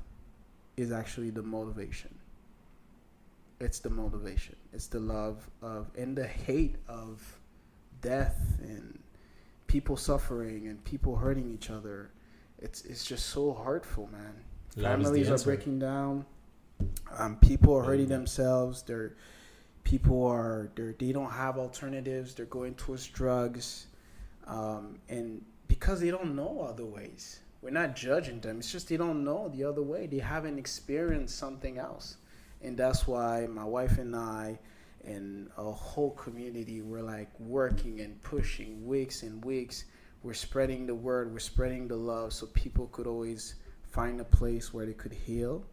is actually the motivation. It's the motivation. It's the love and the hate of death and people suffering and people hurting each other. It's just so hurtful, man. Families are breaking down. People are hurting themselves. They don't have alternatives. They're going towards drugs. And because they don't know other ways, we're not judging them. It's just they don't know the other way. They haven't experienced something else. And that's why my wife and I and a whole community, we're like working and pushing weeks and weeks. We're spreading the word. We're spreading the love so people could always find a place where they could heal,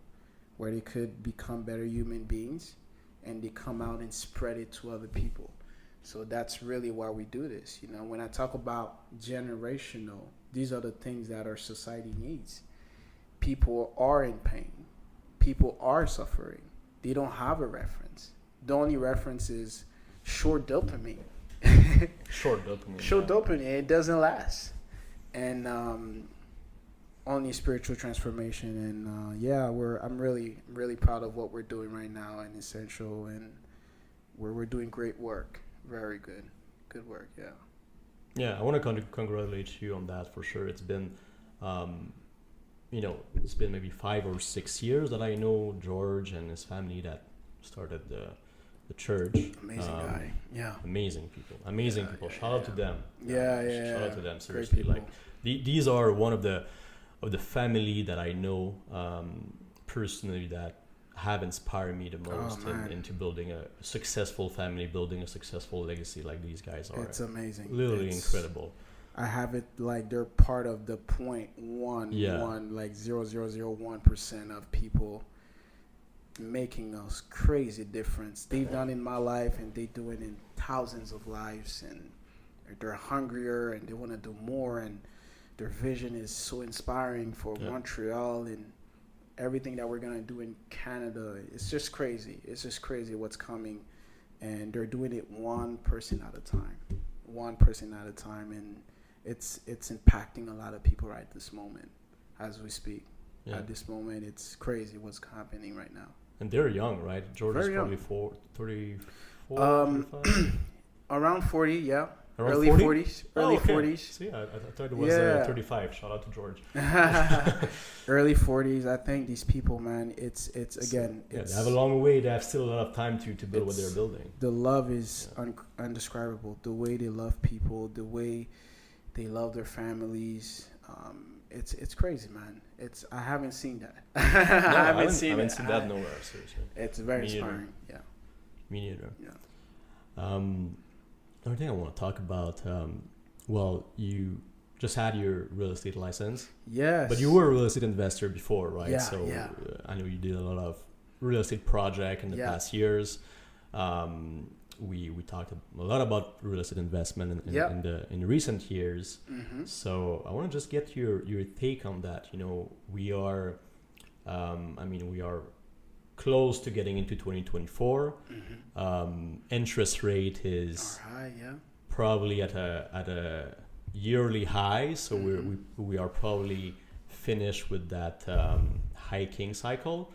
where they could become better human beings, and they come out and spread it to other people. So that's really why we do this. When I talk about generational, these are the things that our society needs. People are in pain. People are suffering. They don't have a reference. The only reference is short dopamine. Short dopamine. Short dopamine. It doesn't last. And only spiritual transformation. And I'm really proud of what we're doing right now in Essential, and we're doing great work. Very good work. I want to congratulate you on that for sure. It's been it's been maybe 5 or 6 years that I know George and his family that started the church. Amazing guy. Amazing people. Shout out to them. Shout out to them, seriously. Like these are one of the family that I know personally that have inspired me the most into building a successful family, building a successful legacy like these guys are. It's amazing. Literally incredible. I have it like they're part of the 0.1, like 0.0001% of people making a crazy difference. They've done in my life, and they do it in thousands of lives, and they're hungrier and they want to do more. And their vision is so inspiring for Montreal and everything that we're gonna do in Canada. It's just crazy. It's just crazy what's coming, and they're doing it one person at a time, and it's impacting a lot of people right this moment as we speak. At this moment, it's crazy what's happening right now. And they're young, right? Jordan's Very probably 34, 35? Around 40, yeah. Around early 40? 40s. Early 40s. See, I thought it was 35. Shout out to George. Early 40s. I think these people, man, it's again. They have a long way. They have still a lot of time to build what they're building. The love is undescribable. The way they love people, the way they love their families. It's crazy, man. I haven't seen that. I haven't seen that nowhere. Seriously, it's very inspiring. Yeah. Me neither. Yeah. Another thing I want to talk about. You just had your real estate license. Yes. But you were a real estate investor before, right? Yeah. So I know you did a lot of real estate projects in the past years. We talked a lot about real estate investment in recent years. Mm-hmm. So I want to just get your take on that. You know, we are close to getting into 2024. Mm-hmm. Interest rate is high, probably at a yearly high. So we are probably finished with that hiking cycle.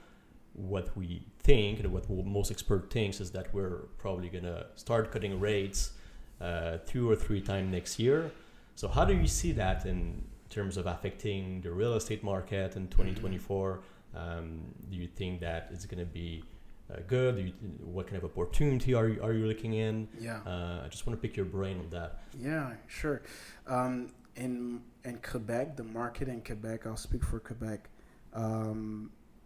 What we think and what most experts think is that we're probably going to start cutting rates 2 or 3 times next year. So how do you see that in terms of affecting the real estate market in 2024? Do you think that it's going to be good? What kind of opportunity are you looking in? Yeah. I just want to pick your brain on that. Yeah, sure. In Quebec, the market in Quebec, I'll speak for Quebec.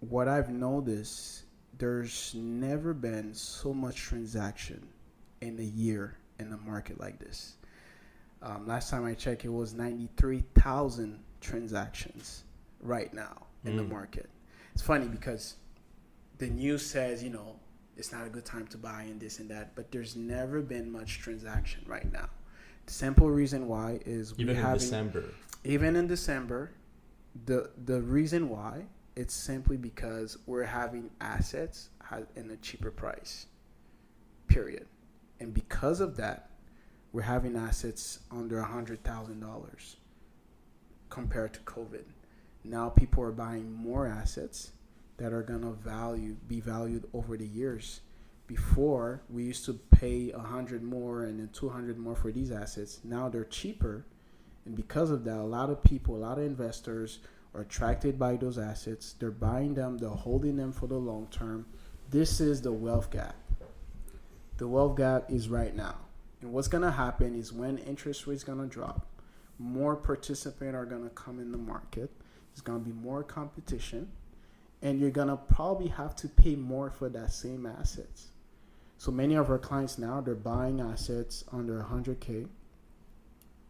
What I've noticed, there's never been so much transaction in a year in the market like this. Last time I checked, it was 93,000 transactions right now in the market. It's funny because the news says, it's not a good time to buy and this and that, but there's never been much transaction right now. The simple reason why is even in December, the reason why, it's simply because we're having assets in a cheaper price, period. And because of that, we're having assets under $100,000 compared to COVID. Now people are buying more assets that are going to be valued over the years. Before, we used to pay 100 more and then 200 more for these assets. Now they're cheaper. And because of that, a lot of people, a lot of investors are attracted by those assets. They're buying them, they're holding them for the long term. This is the wealth gap. The wealth gap is right now. And what's going to happen is when interest rates going to drop, more participants are going to come in the market. There's going to be more competition. And you're going to probably have to pay more for that same assets. So many of our clients now, they're buying assets under $100K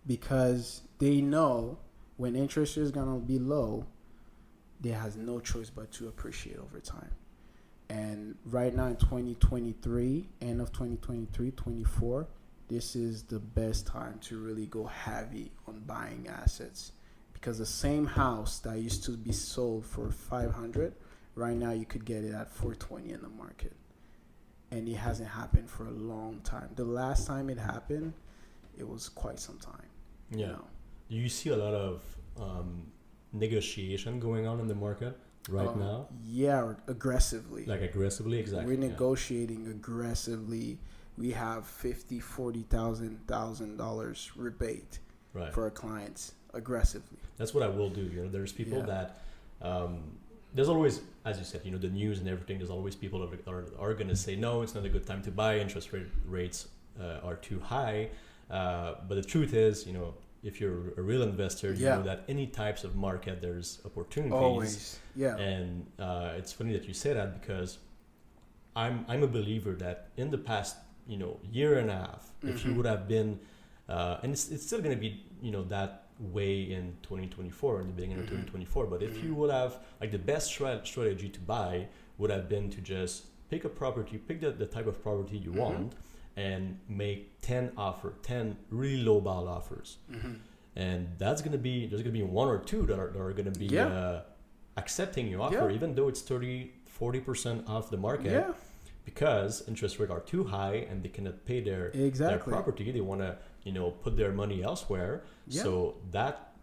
because they know when interest is going to be low, they has no choice but to appreciate over time. And right now in 2023, end of 2023, 24, this is the best time to really go heavy on buying assets. Because the same house that used to be sold for $500, right now you could get it at $420 in the market. And it hasn't happened for a long time. The last time it happened, it was quite some time. Yeah. Do you see a lot of negotiation going on in the market right now? Yeah, aggressively. Like aggressively, exactly. We're negotiating aggressively. We have $50,000-$40,000 rebate for our clients aggressively. That's what I will do. There's people that there's always, as you said, the news and everything. There's always people that are going to say no, it's not a good time to buy. Interest rates are too high. But the truth is, if you're a real investor, you know that any types of market there's opportunities. Always, yeah. And it's funny that you say that because I'm a believer that in the past year and a half, if you would have been, and it's still going to be that way in 2024, in the beginning of 2024. But if you would have the best strategy to buy would have been to just pick a property, pick the type of property you want, and make 10 really low ball offers. and there's gonna be one or two that are gonna be accepting your offer, even though it's 30-40% off the market. Yeah. Because interest rates are too high and they cannot pay their property. They want to, put their money elsewhere. Yeah. So that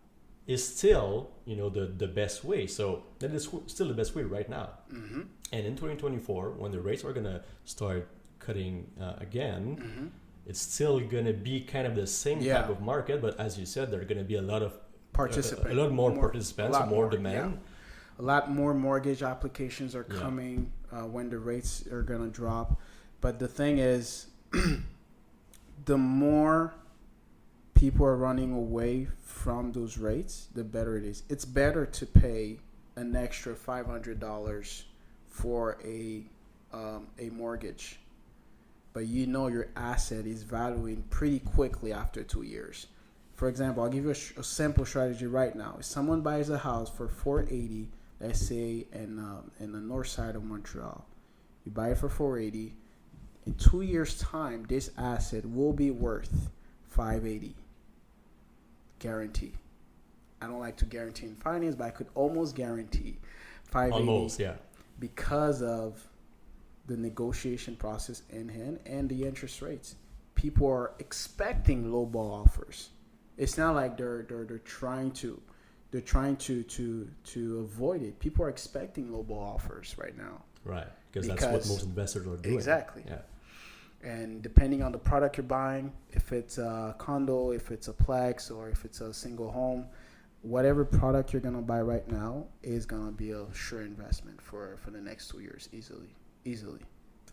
is still, the best way. So that is still the best way right now. Mm-hmm. And in 2024, when the rates are going to start cutting again, it's still going to be kind of the same type of market. But as you said, there are going to be a lot of participants, more demand. Yeah. A lot more mortgage applications are coming when the rates are going to drop. But the thing is, the more people are running away from those rates, the better it is. It's better to pay an extra $500 for a mortgage, but your asset is valuing pretty quickly after 2 years. For example, I'll give you a simple strategy right now. If someone buys a house for $480, let's say in the north side of Montreal, you buy it for $480. In 2 years' time, this asset will be worth $580. Guarantee. I don't like to guarantee in finance, but I could almost guarantee $580. Almost, yeah. Because of the negotiation process in hand and the interest rates. People are expecting lowball offers. It's not like they're trying to avoid it. People are expecting lowball offers right now. Right, because that's what most investors are doing. Exactly. Yeah. And depending on the product you're buying, if it's a condo, if it's a plex, or if it's a single home, whatever product you're going to buy right now is going to be a sure investment for the next 2 years easily.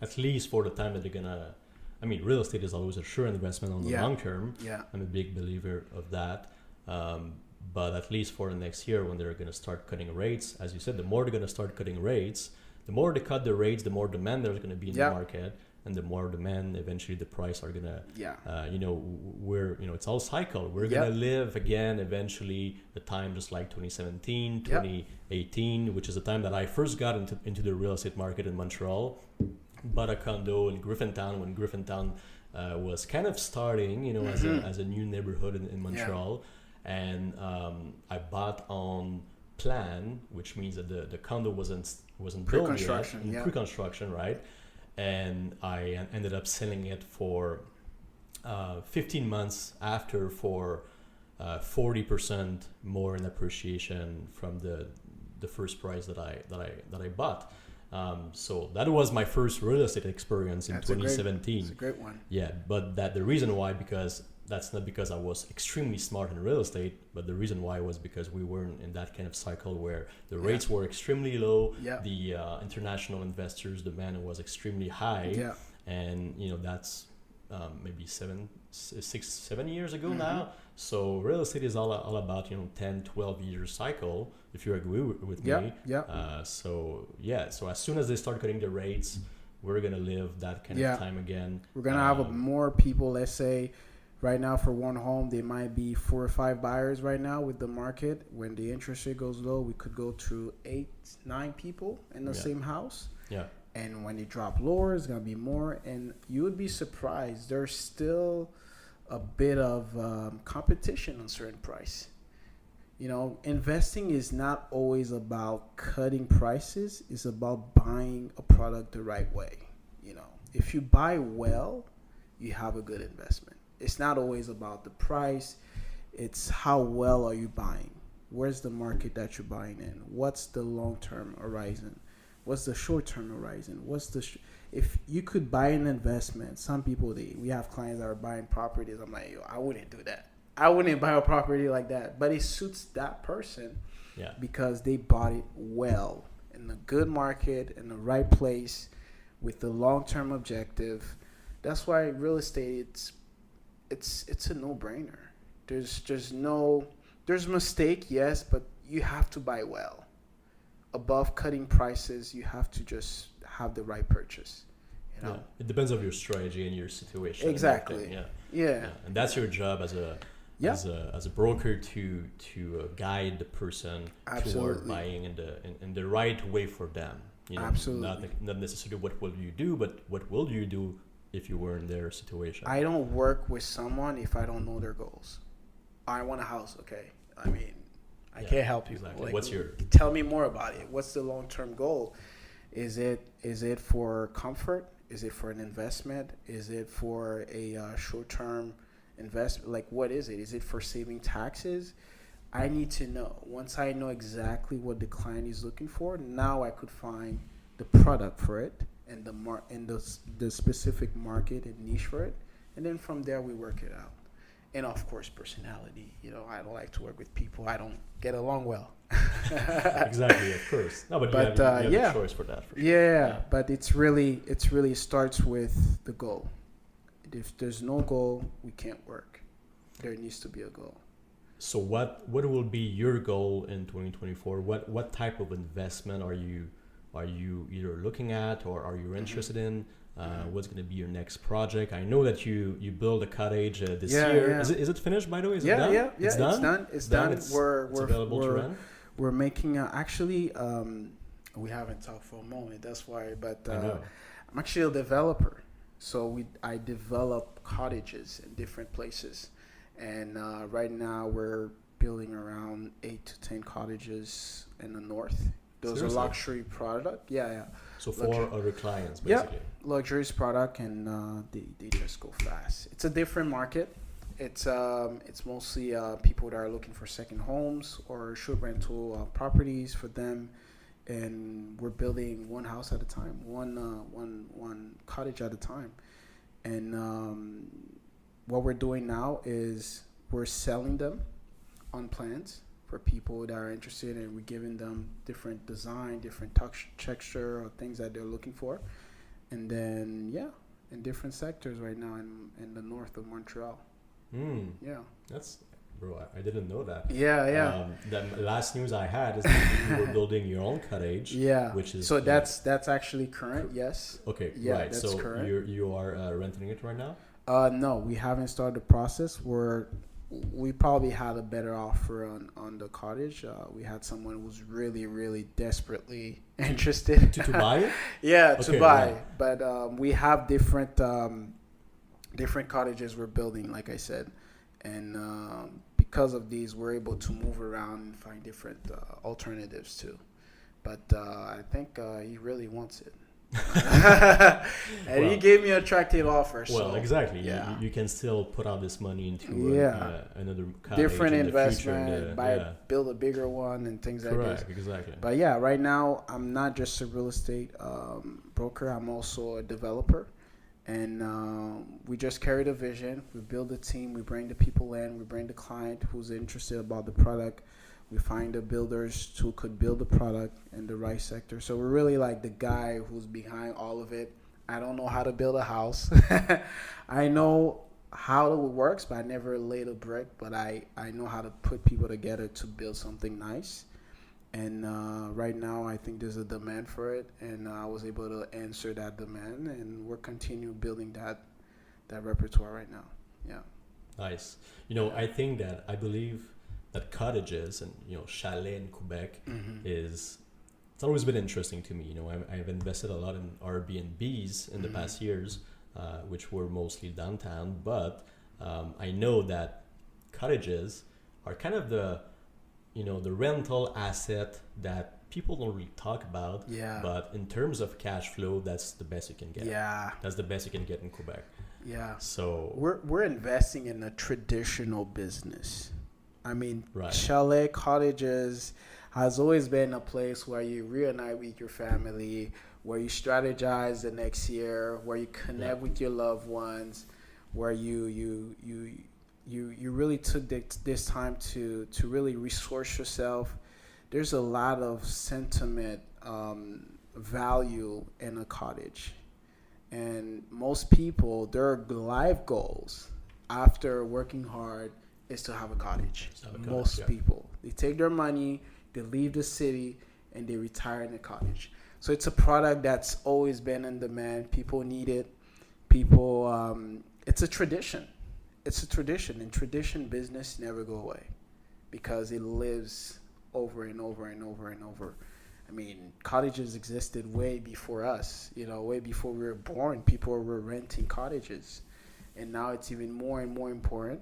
At least for the time that they're going to... I mean, real estate is always a sure investment on the long term. Yeah. I'm a big believer of that. But at least for the next year, when they're going to start cutting rates, as you said, the more they're going to start cutting rates, the more they cut the rates, the more demand there's going to be in the market, and the more demand, eventually the price are going to, it's all cycle. We're going to live again, eventually, the time just like 2017, 2018, which is the time that I first got into the real estate market in Montreal. Bought a condo in Griffintown when Griffintown was kind of starting, as a new neighborhood in Montreal. And I bought on plan, which means that the condo wasn't built yet, in pre-construction, right? And I ended up selling it for 15 months after for 40% more in appreciation from the first price that I bought. So that was my first real estate experience in 2017. It's a great one. Yeah, but the reason why, because that's not because I was extremely smart in real estate, but the reason why was because we were in that kind of cycle where the rates were extremely low, the international investors' demand was extremely high, and that's maybe 7 years ago now. So real estate is all about 10-12 year cycle, if you agree with me. So as soon as they start cutting the rates, we're gonna live that kind of time again. We're gonna have more people. Let's say right now for one home, there might be 4 or 5 buyers right now with the market. When the interest rate goes low, we could go to 8-9 people in the same house. Yeah. And when they drop lower, it's going to be more. And you would be surprised. There's still a bit of competition on certain price. Investing is not always about cutting prices. It's about buying a product the right way. If you buy well, you have a good investment. It's not always about the price. It's how well are you buying? Where's the market that you're buying in? What's the long-term horizon? What's the short-term horizon? If you could buy an investment, some people, we have clients that are buying properties. I'm like, I wouldn't do that. I wouldn't buy a property like that. But it suits that person because they bought it well in a good market, in the right place, with the long-term objective. That's why real estate, it's a no-brainer. There's mistake, yes, but you have to buy well. Above cutting prices, you have to just have the right purchase. It depends on your strategy and your situation. Exactly. Yeah. And that's your job as a broker to guide the person toward buying in the right way for them. Absolutely. Not necessarily what will you do, but what will you do if you were in their situation. I don't work with someone if I don't know their goals. I want a house. Okay, I mean, I can't help you. Exactly. Like, What's your tell me more about it? What's the long-term goal? Is it for comfort? Is it for an investment? Is it for a short-term investment? Like, what is it? Is it for saving taxes? I need to know. Once I know exactly what the client is looking for, now I could find the product for it and the specific market and niche for it, and then from there we work it out. And of course, personality. I don't like to work with people I don't get along well. exactly, of course. No, but you have a choice for that. For sure. Yeah, but it's really starts with the goal. If there's no goal, we can't work. There needs to be a goal. So what will be your goal in 2024? What type of investment are you either looking at or are you interested in? What's going to be your next project? I know that you build a cottage this year. Yeah. Is it finished, by the way? Is it done? Yeah. It's done. It's done. It's available to rent? We're making actually. We haven't talked for a moment. That's why. But I'm actually a developer, so I develop cottages in different places, and right now we're building around 8 to 10 cottages in the north. Those Seriously? are luxury product. Yeah. So for other clients, basically. Yeah, luxurious product, and they just go fast. It's a different market. It's mostly people that are looking for second homes or short rental properties for them, and we're building one house at a time, one cottage at a time, and what we're doing now is we're selling them on plans for people that are interested, and we're giving them different design, different texture, or things that they're looking for. And then, in different sectors right now in the north of Montreal. Yeah. That's, bro, I didn't know that. Yeah. The last news I had is that you were building your own cottage. Yeah. Which is... So that's actually current, yes. Okay, yeah, right. That's so current. you are renting it right now? No, we haven't started the process. We probably had a better offer on the cottage. We had someone who was really, really desperately interested to buy it. Yeah, okay, to buy. Right. But we have different cottages we're building, like I said, and because of these, we're able to move around and find different alternatives too. But I think he really wants it. And he gave me an attractive offer. Well, exactly. Yeah. You can still put out this money into another different in investment, build a bigger one and things like this. Correct, exactly. But yeah, right now I'm not just a real estate broker. I'm also a developer, and we just carry the vision. We build a team. We bring the people in. We bring the client who's interested about the product. We find the builders who could build the product in the right sector. So we're really like the guy who's behind all of it. I don't know how to build a house. I know how it works, but I never laid a brick. But I know how to put people together to build something nice. And right now, I think there's a demand for it. And I was able to answer that demand. And we're continuing building that repertoire right now. Yeah. Nice. I believe that cottages and chalet in Quebec it's always been interesting to me. I've invested a lot in Airbnbs in the past years, which were mostly downtown, but I know that cottages are kind of the rental asset that people don't really talk about. Yeah. But in terms of cash flow, that's the best you can get. Yeah. That's the best you can get in Quebec. Yeah. So we're investing in a traditional business. I mean, right. Chalet cottages has always been a place where you reunite with your family, where you strategize the next year, where you connect with your loved ones, where you really took this time to really resource yourself. There's a lot of sentiment value in a cottage. And most people, their life goals after working hard is to have a cottage. Most people, they take their money, they leave the city, and they retire in a cottage. So it's a product that's always been in demand. People need it. It's a tradition. It's a tradition, and tradition business never go away because it lives over and over and over and over. I mean, cottages existed way before us. Way before we were born, people were renting cottages, and now it's even more and more important.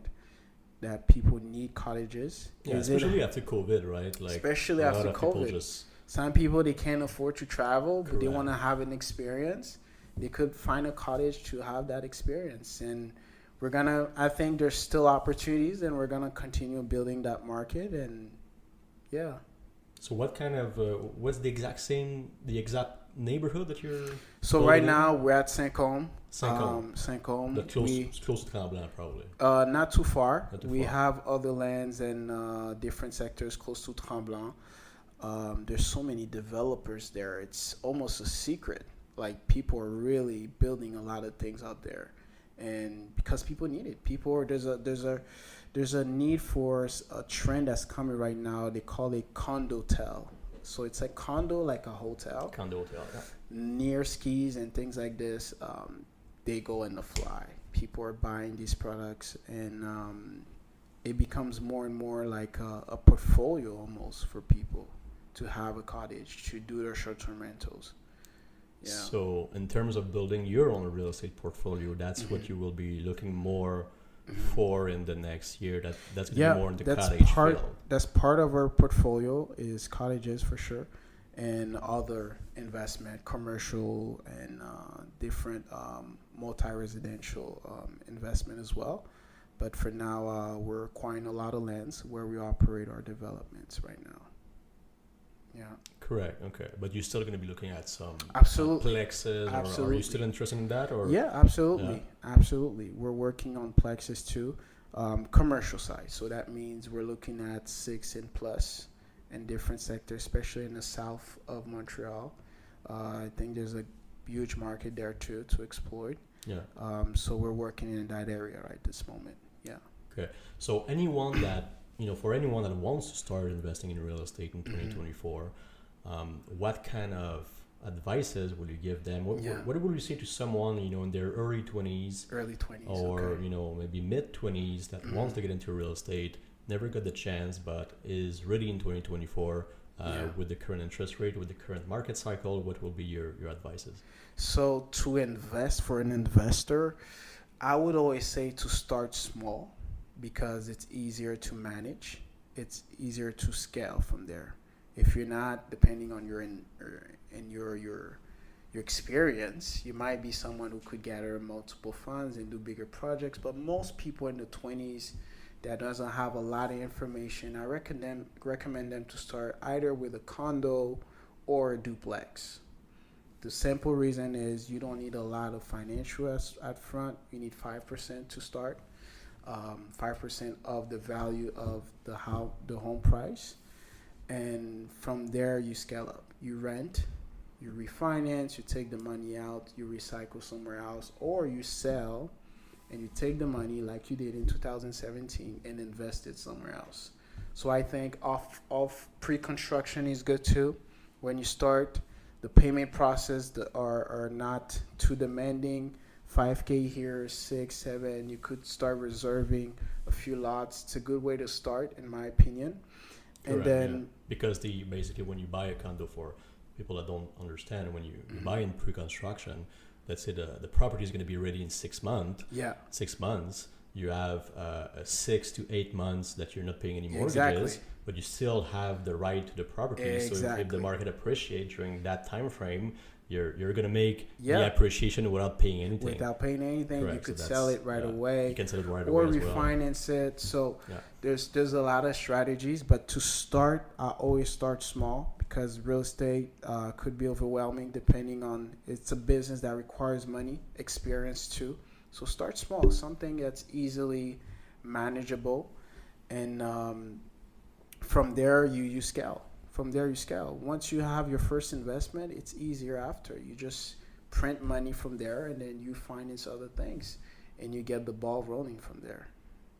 that people need cottages. Yeah, especially after COVID, right? Like especially a lot after of people COVID. Some people, they can't afford to travel, but they Correct. want to have an experience. They could find a cottage to have that experience. And I think there's still opportunities, and we're gonna continue building that market. And yeah. So what kind of what's the exact neighborhood that you're? So right now we're at Saint-Côme. Saint-Côme. Saint-Côme. Close to Tremblant, probably. Not too far. Not too We far. have other lands in different sectors close to Tremblant. There's so many developers there. It's almost a secret. Like, people are really building a lot of things out there, and because people need it. There's a need for a trend that's coming right now. They call it condotel. So it's a condo, like a hotel. Condo hotel. Yeah. Near skis and things like this. They go in the fly. People are buying these products, and it becomes more and more like a portfolio almost for people to have a cottage to do their short-term rentals. Yeah. So in terms of building your own real estate portfolio, that's what you will be looking more for in the next year. That's going to be more in the cottage field. That's part of our portfolio is cottages for sure, and other investment, commercial and different multi-residential investment as well. But for now, we're acquiring a lot of lands where we operate our developments right now. Yeah. Correct. Okay, but you're still going to be looking at some plexes, Absolutely. or are you still interested in that? Or yeah, absolutely, absolutely. We're working on plexes too, commercial side. So that means we're looking at 6 and plus in different sectors, especially in the south of Montreal. I think there's a huge market there too to exploit. Yeah. So we're working in that area right this moment. Yeah. Okay. So anyone that for anyone that wants to start investing in real estate in 2024, what kind of advices will you give them? What would you say to someone, in their early 20s, or, maybe mid 20s that wants to get into real estate, never got the chance, but is ready in 2024 with the current interest rate, with the current market cycle? What will be your advices? So to invest, for an investor, I would always say to start small, because it's easier to manage. It's easier to scale from there. If you're not, depending on your experience, you might be someone who could gather multiple funds and do bigger projects. But most people in the 20s that doesn't have a lot of information, I recommend them to start either with a condo or a duplex. The simple reason is you don't need a lot of financial at front. You need 5% to start. 5% of the value of the home price, and from there you scale up. You rent, you refinance, you take the money out, you recycle somewhere else, or you sell and you take the money like you did in 2017 and invest it somewhere else. So I think off pre-construction is good too. When you start, the payment process are not too demanding. 5K here, 6, 7. You could start reserving a few lots. It's a good way to start, in my opinion. And then because basically when you buy a condo, for people that don't understand, when you buy in pre-construction, let's say the property is going to be ready in 6 months. Yeah. 6 months. You have 6 to 8 months that you're not paying any mortgages, exactly. But you still have the right to the property. Exactly. So if the market appreciates during that time frame, you're going to make the appreciation without paying anything. Correct. You could sell it right away. You can sell it right away. Or refinance refinance it. So there's a lot of strategies. But to start, I always start small, because real estate could be overwhelming depending on, it's a business that requires money, experience too. So start small, something that's easily manageable. And from there, you scale. Once you have your first investment, it's easier after. You just print money from there, and then you finance other things, and you get the ball rolling from there.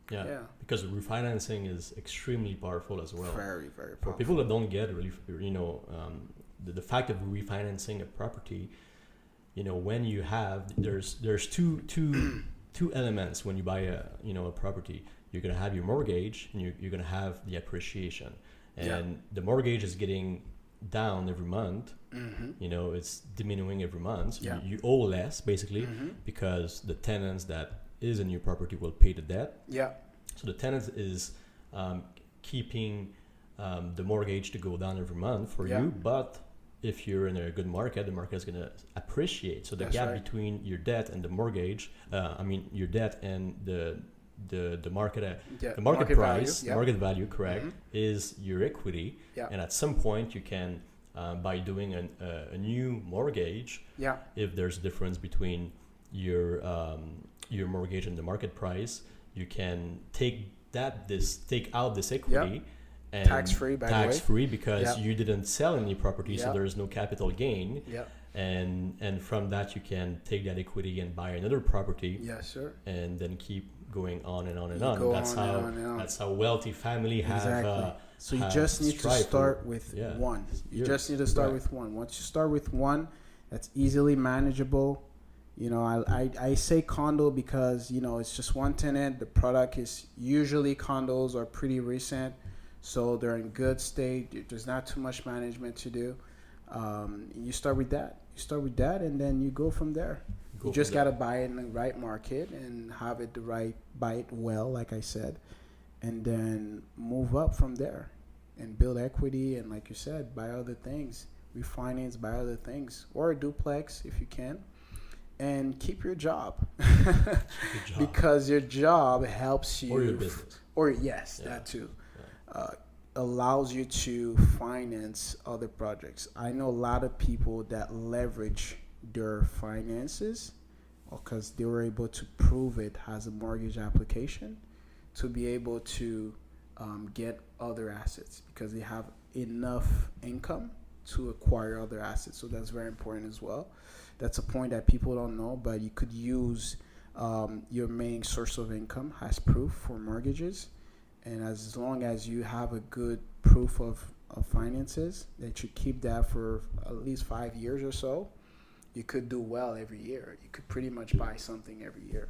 Yeah. Because refinancing is extremely powerful as well. Very, very powerful. For people that don't get really, the fact of refinancing a property, when you have, there's two elements when you buy a property. You're gonna have your mortgage, and you're gonna have the appreciation. And the mortgage is getting down every month. It's diminishing every month. So you owe less, basically, because the tenants that is in your property will pay the debt. So the tenant is keeping the mortgage to go down every month for you, but if you're in a good market, the market is going to appreciate. So the gap between your debt and the mortgage, your debt and the market the market price, value, market value, correct, is your equity. And at some point you can, by doing a new mortgage, if there's a difference between your mortgage and the market price, you can take out this equity. And tax-free, by the way. Tax-free because you didn't sell any property, so there is no capital gain. And from that, you can take that equity and buy another property. Yes, sir. And then keep going on and on and on. That's how wealthy family have. So you just need to start with one. You just need to start with one. Once you start with one, that's easily manageable. You know, I say condo because, you know, it's just one tenant. The product is usually condos are pretty recent. So they're in good state. There's not too much management to do. You start with that. And then you go from there. You just got to buy it in the right market and have it buy it well, like I said, and then move up from there and build equity. And like you said, buy other things, refinance, buy other things, or a duplex if you can, and keep your job. Because your job helps you. Or your business. That too. Allows you to finance other projects. I know a lot of people that leverage their finances because they were able to prove it as a mortgage application to be able to get other assets because they have enough income to acquire other assets. So that's very important as well. That's a point that people don't know, but you could use your main source of income as proof for mortgages. And as long as you have a good proof of finances, that you keep that for at least 5 years or so, you could do well every year. You could pretty much buy something every year.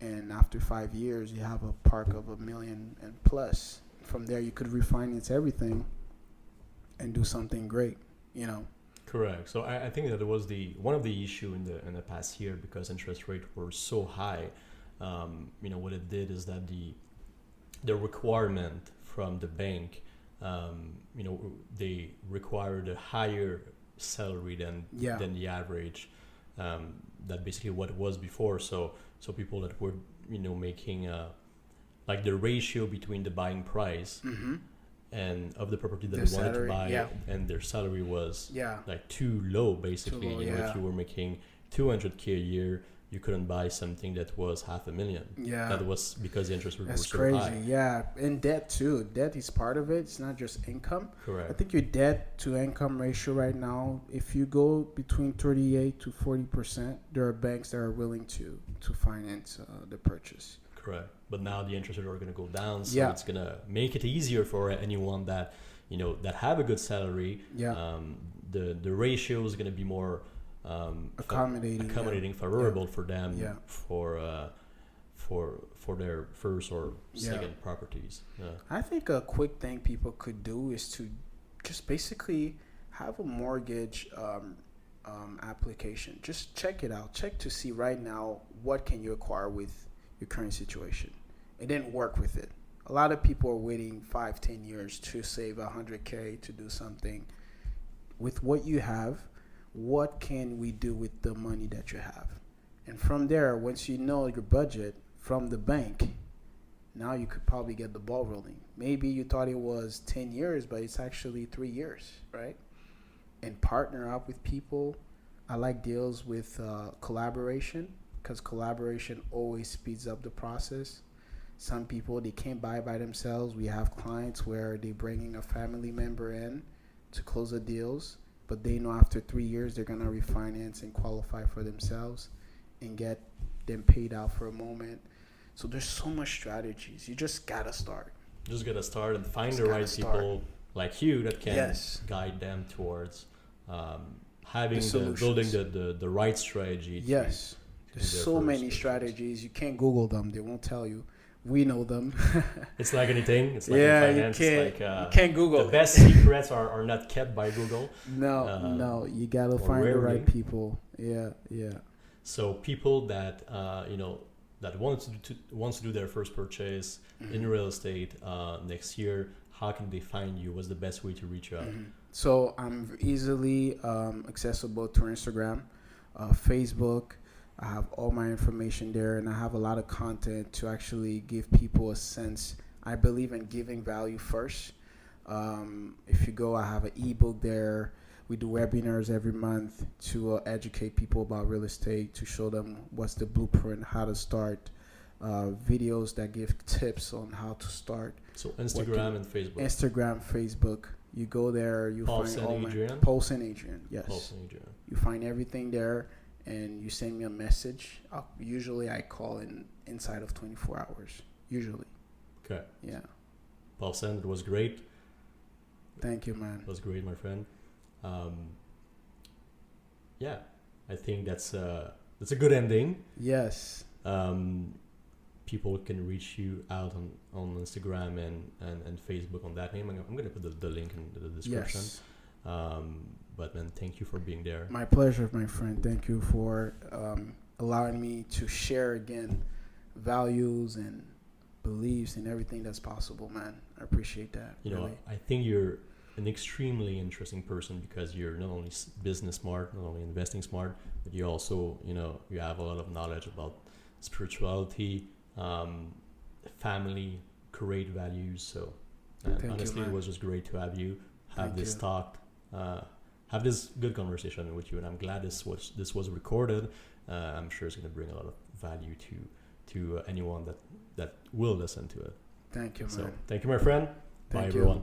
And after 5 years, you have a park of $1 million and plus. From there, you could refinance everything and do something great, you know. Correct. So I think that it was one of the issue in the past year because interest rates were so high. What it did is that the requirement from the bank, they required a higher salary than the average. That basically what it was before. So people that were making like the ratio between the buying price and of the property that they wanted to buy and their salary was like too low basically. Too low, if you were making $200K a year, you couldn't buy something that was $500,000. Yeah. That was because the interest rates were so crazy. high. Yeah. And debt too. Debt is part of it. It's not just income. Correct. I think your debt to income ratio right now, if you go between 38 to 40%, there are banks that are willing to finance the purchase. Correct. But now the interest rates are going to go down, so it's going to make it easier for anyone that that have a good salary. The ratio is going to be more accommodating, favorable for them for their first or second properties. I think a quick thing people could do is to just basically have a mortgage application. Just check it out. Check to see right now what can you acquire with your current situation, and then work with it. A lot of people are waiting 5-10 years to save $100K to do something. With what you have, what can we do with the money that you have? And from there, once you know your budget from the bank, now you could probably get the ball rolling. Maybe you thought it was 10 years, but it's actually 3 years, right? And partner up with people. I like deals with collaboration because collaboration always speeds up the process. Some people, they can't buy by themselves. We have clients where they're bringing a family member in to close the deals, but they know after 3 years they're going to refinance and qualify for themselves and get them paid out for a moment. So there's so much strategies. You just got to start. Just got to start and find the right people like you that can guide them towards building the right strategy. Yes. There's so many strategies. You can't Google them. They won't tell you. We know them. It's like anything. It's like in finance. You can't Google. The best secrets are not kept by Google. No. You got to find the right people. Yeah. So people that, that wants to do their first purchase in real estate next year, how can they find you? What's the best way to reach you out? So I'm easily accessible to Instagram, Facebook. I have all my information there, and I have a lot of content to actually give people a sense. I believe in giving value first. If you go, I have an ebook there. We do webinars every month to educate people about real estate, to show them what's the blueprint, how to start, videos that give tips on how to start. So Instagram and Facebook. Instagram, Facebook. You go there, you Polvsen find all Adrien? my Polvsen Adrien. Yes. Polvsen Adrien. You find everything there, and you send me a message. Usually, I call inside of 24 hours. Usually. Okay. Yeah. Polvsen, it was great. Thank you, man. It was great, my friend. Yeah, I think that's a good ending. Yes. People can reach you out on Instagram and Facebook on that name. I'm going to put the link in the description. Yes. But then thank you for being there. My pleasure, my friend. Thank you for allowing me to share again values and beliefs and everything that's possible, man. I appreciate that. You know, I think you're an extremely interesting person because you're not only business smart, not only investing smart, but you also, you have a lot of knowledge about spirituality, family, great values. So honestly, it was just great to have you have this talk, have this good conversation with you, and I'm glad this was recorded. I'm sure it's going to bring a lot of value to anyone that will listen to it. Thank you, man. So thank you, my friend. Bye, everyone.